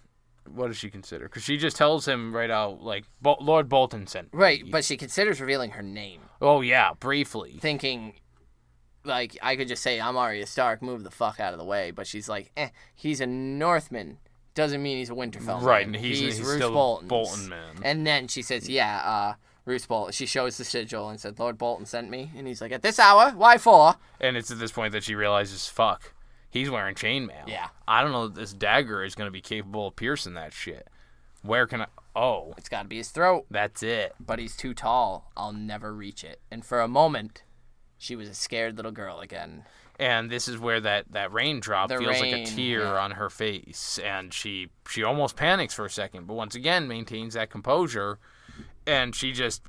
what does she consider? Because she just tells him right out, like, Lord Bolton sent me. Right, but she considers revealing her name. Oh, yeah, briefly. Thinking, like, I could just say, I'm Arya Stark, move the fuck out of the way. But she's like, he's a Northman. Doesn't mean he's a Winterfell right, man. And he's Roose still Bolton's. Bolton man. And then she says, Roose Bolton. She shows the sigil and said, Lord Bolton sent me. And he's like, at this hour? Why for? And it's at this point that she realizes, fuck. He's wearing chainmail. Yeah. I don't know if this dagger is going to be capable of piercing that shit. Where can I... Oh. It's got to be his throat. That's it. But he's too tall. I'll never reach it. And for a moment, she was a scared little girl again. And this is where that raindrop feels like a tear on her face. And she almost panics for a second, but once again maintains that composure. And she just,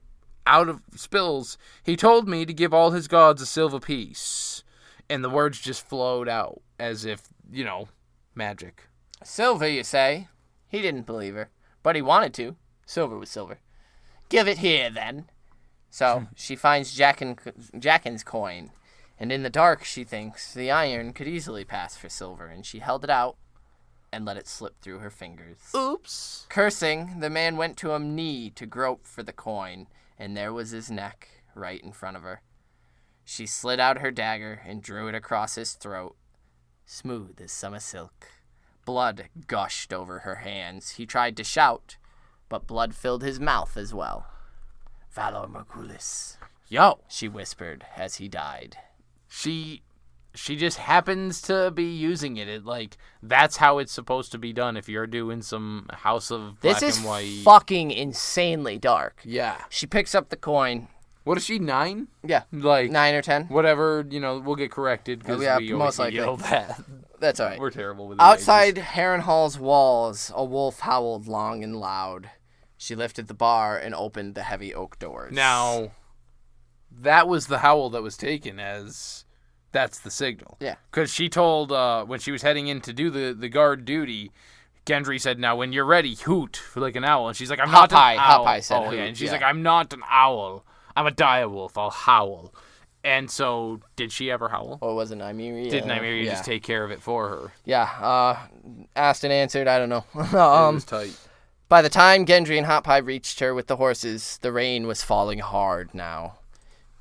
out of spills, he told me to give all his gods a silver piece. And the words just flowed out as if, magic. Silver, you say? He didn't believe her, but he wanted to. Silver was silver. Give it here, then. So she finds Jaqen's coin, and in the dark, she thinks the iron could easily pass for silver, and she held it out and let it slip through her fingers. Oops. Cursing, the man went to a knee to grope for the coin, and there was his neck right in front of her. She slid out her dagger and drew it across his throat, smooth as summer silk. Blood gushed over her hands. He tried to shout, but blood filled his mouth as well. Valor Morgulis. Yo, she whispered as he died. She just happens to be using it. That's how it's supposed to be done if you're doing some House of Black and White. This is fucking insanely dark. Yeah. She picks up the coin. What is she, 9? Yeah. 9 or 10. Whatever, we'll get corrected because we most always likely. yell that. That's all right. We're terrible with Outside Harrenhal's walls, a wolf howled long and loud. She lifted the bar and opened the heavy oak doors. Now, that was the howl that was taken as that's the signal. Yeah. Because she told, when she was heading in to do the guard duty, Gendry said, now when you're ready, hoot, like an owl. And she's like, I'm not an owl. Hot-Pie said hoot, yeah. And she's like, I'm not an owl. I'm a direwolf. I'll howl. And so, did she ever howl? Or was it Nymeria? Did Nymeria just take care of it for her? Yeah. Asked and answered. I don't know. It was tight. By the time Gendry and Hot-Pie reached her with the horses, the rain was falling hard now.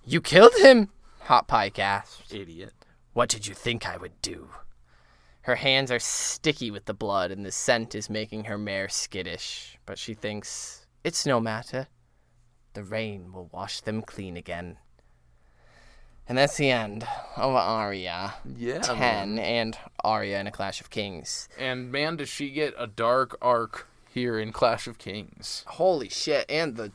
You killed him? Hot-Pie gasped. Idiot. What did you think I would do? Her hands are sticky with the blood, and the scent is making her mare skittish. But she thinks, it's no matter. The rain will wash them clean again. And that's the end of Arya 10 and Arya in A Clash of Kings. And man, does she get a dark arc here in Clash of Kings. Holy shit. And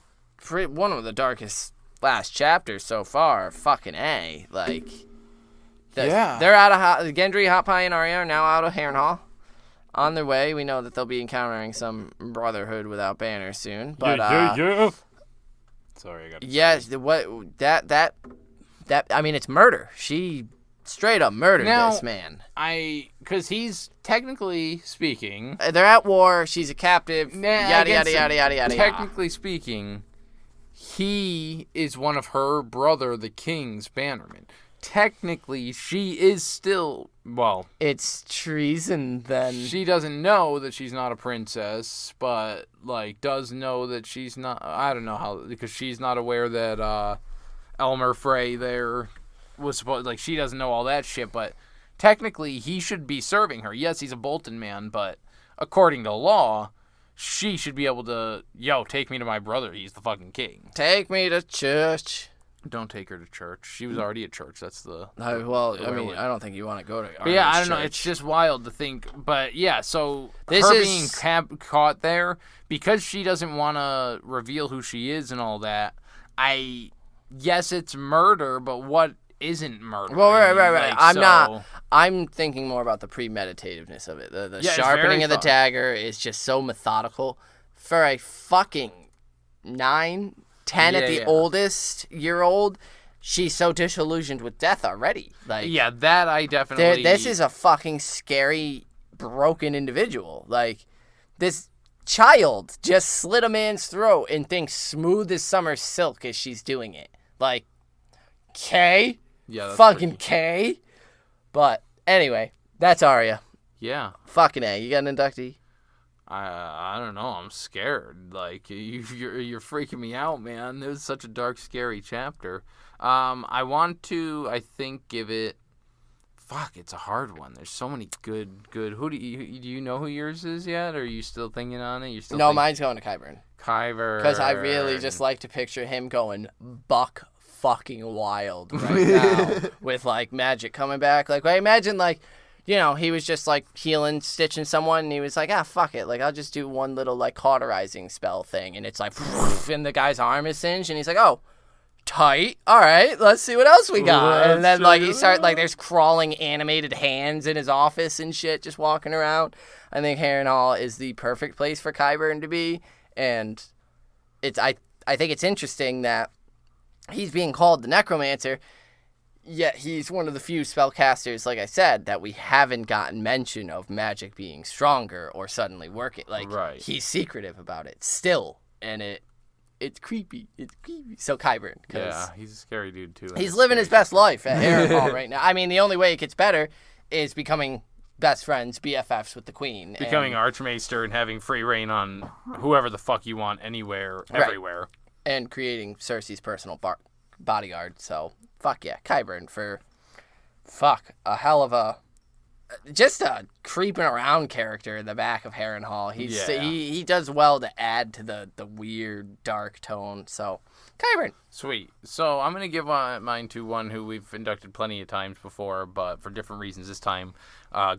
one of the darkest last chapters so far. Fucking A. They're out of... Gendry, Hot-Pie, and Arya are now out of Harrenhal. On their way, we know that they'll be encountering some Brotherhood Without Banners soon. But, yeah. Sorry, I got to I mean, it's murder. She straight up murdered this man. Because he's technically speaking... They're at war. She's a captive. Yada, yada, yada, yada, yada. Technically speaking, he is one of her brother, the king's bannermen. Technically, she is still... Well... It's treason, then. She doesn't know that she's not a princess, but, does know that she's not... I don't know how... Because she's not aware that, Elmer Frey there was supposed... she doesn't know all that shit, but technically, he should be serving her. Yes, he's a Bolton man, but according to law, she should be able to, take me to my brother. He's the fucking king. Take me to church. Don't take her to church. She was already at church. That's the... I don't think you want to go to Arya's I don't know. It's just wild to think. But, yeah, so being caught there, because she doesn't want to reveal who she is and all that, yes, it's murder, but what isn't murder? Well, right. I'm thinking more about the premeditativeness of it. The sharpening of the dagger is just so methodical. For a fucking 9... 10 at the oldest year-old, she's so disillusioned with death already. Like, yeah, that I definitely... This is a fucking scary, broken individual. Like, this child just slit a man's throat and thinks smooth as summer silk as she's doing it. Like, K? Yeah, that's fucking K? But, anyway, that's Arya. Yeah. Fucking A. You got an inductee? I don't know. I'm scared. Like, you're freaking me out, man. It was such a dark, scary chapter. I want to, I think, give it... Fuck, it's a hard one. There's so many good... Who do you know who yours is yet? Or are you still thinking on it? Mine's going to Qyburn. Qyburn. Because I really just like to picture him going buck fucking wild right now with, like, magic coming back. Like, I imagine, like... he was just, like, healing, stitching someone, and he was like, fuck it. Like, I'll just do one little, like, cauterizing spell thing. And it's like, and the guy's arm is singed, and he's like, oh, tight. All right, let's see what else we got. And then, like, there's crawling animated hands in his office and shit just walking around. I think Harrenhal is the perfect place for Qyburn to be. And I think it's interesting that he's being called the Necromancer. Yet he's one of the few spellcasters, like I said, that we haven't gotten mention of magic being stronger or suddenly working. Like, right. He's secretive about it still, and it's creepy. It's creepy. So Qyburn. Yeah, he's a scary dude, too. He's living his best life at Harrenhal right now. I mean, the only way it gets better is becoming best friends, BFFs with the Queen. Becoming Archmaester and having free reign on whoever the fuck you want, anywhere, everywhere. Right. And creating Cersei's personal bodyguard, so... Fuck yeah, Qyburn for, a hell of a, just a creeping around character in the back of Harrenhal. He does well to add to the weird, dark tone, so, Qyburn. Sweet. So, I'm going to give mine to one who we've inducted plenty of times before, but for different reasons this time,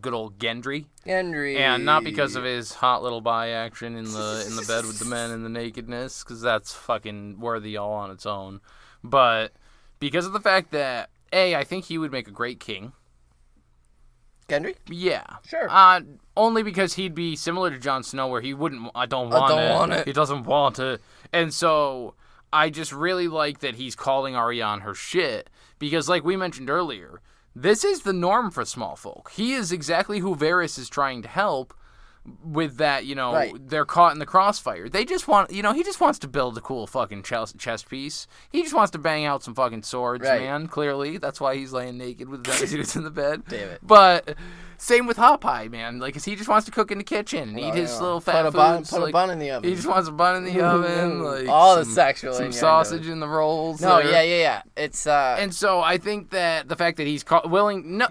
good old Gendry. And not because of his hot little bi action in the bed with the men and the nakedness, because that's fucking worthy all on its own, but... Because of the fact that, I think he would make a great king. Gendry? Yeah. Sure. Only because he'd be similar to Jon Snow, where he wouldn't, I don't want it. He doesn't want it. And so, I just really like that he's calling Arya on her shit. Because, like we mentioned earlier, this is the norm for small folk. He is exactly who Varys is trying to help. With that, right. They're caught in the crossfire. They just want, he just wants to build a cool fucking chest piece. He just wants to bang out some fucking swords, right. Man, clearly. That's why he's laying naked with the dudes in the bed. Damn it. But same with Hot Pie, man. Like, he just wants to cook in the kitchen and eat his little fat foods. Put a bun in the oven. He just wants a bun in the oven. Like all the sexual. Some sausage in the rolls. No, yeah. It's, And so I think that the fact that he's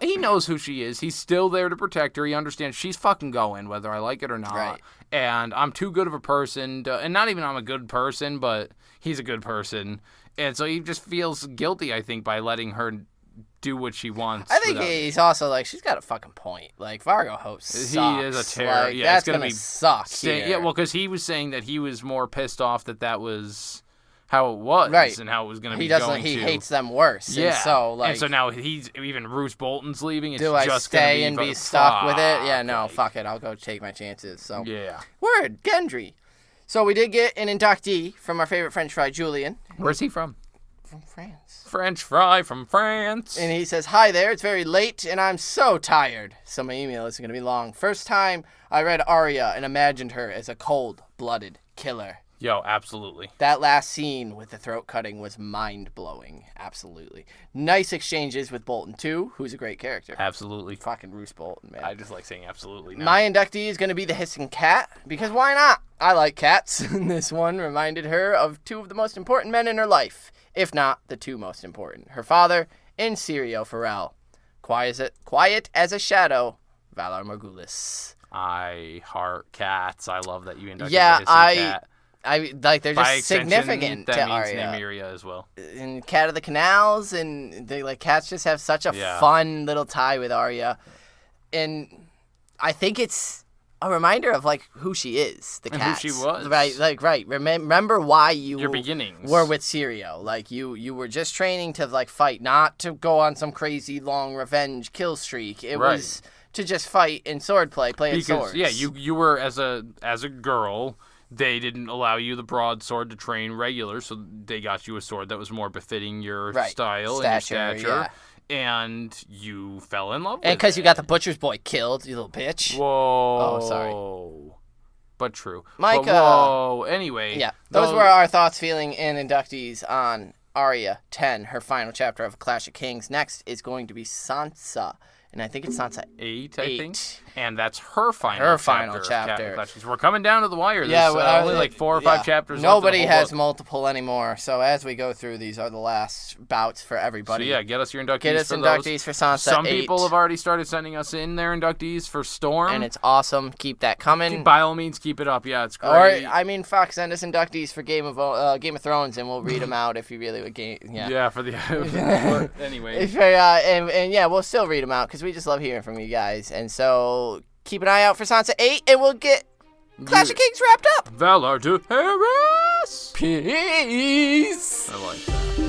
he knows who she is. He's still there to protect her. He understands she's fucking going, whether I like it or not. Right. And I'm too good of a person and not even I'm a good person, but he's a good person. And so he just feels guilty, I think, by letting her do what she wants. I think he's also like, she's got a fucking point. Like, Vargo Hoat sucks. He is a terror. Like, that's going to suck here. Yeah, well, because he was saying that he was more pissed off that was how it was, right. And how it was going to be going He hates them worse. Yeah. And so now even Roose Bolton's leaving. It's do I just stay and be stuck with it? Yeah, no, fuck it. I'll go take my chances. So yeah. Word, Gendry. So we did get an inductee from our favorite French fry, Julian. Where's he from? From France. French fry from France. And he says, hi there, it's very late and I'm so tired. So my email isn't going to be long. First time I read Arya and imagined her as a cold-blooded killer. Yo, absolutely. That last scene with the throat cutting was mind-blowing. Absolutely. Nice exchanges with Bolton, too, who's a great character. Absolutely. Fucking Roose Bolton, man. I just like saying absolutely now. My inductee is going to be the hissing cat, because why not? I like cats. This one reminded her of two of the most important men in her life, if not the two most important. Her father and Syrio Forel. Quiet as a shadow, Valar Morghulis. I heart cats. I love that you inducted the hissing cat. I like they're just significant that to means Arya. Nymeria as well. And Cat of the Canals, and they cats just have such a fun little tie with Arya, and I think it's a reminder of who she is, the cats, who she was, right. Remember why your beginnings were with Syrio. You were just training to fight, not to go on some crazy long revenge kill streak. It was to just fight in swordplay, playing swords. Yeah, you were as a girl. They didn't allow you the broadsword to train regular, so they got you a sword that was more befitting your style and your stature. Yeah. And you fell in love with it. And because you got the butcher's boy killed, you little bitch. Whoa. Oh, sorry. But true. Mike, whoa. Anyway. Yeah, those were our thoughts, feeling, and inductees on Arya 10, her final chapter of Clash of Kings. Next is going to be Sansa. And I think it's Sansa 8, I think. And that's her final chapter. We're coming down to the wire. There's only 4 or 5 chapters. Nobody has multiple anymore. So as we go through, these are the last bouts for everybody. So get us your inductees. Get us inductees for Sansa 8. Some people have already started sending us in their inductees for Storm. And it's awesome. Keep that coming. By all means, keep it up. Yeah, it's great. Or, Fox, send us inductees for Game of Thrones, and we'll read them out if you really would. Yeah, for the... anyway. We'll still read them out, because we just love hearing from you guys. And so keep an eye out for Sansa 8, and we'll get Clash of Kings wrapped up. Valar to Harris. Peace. I like that.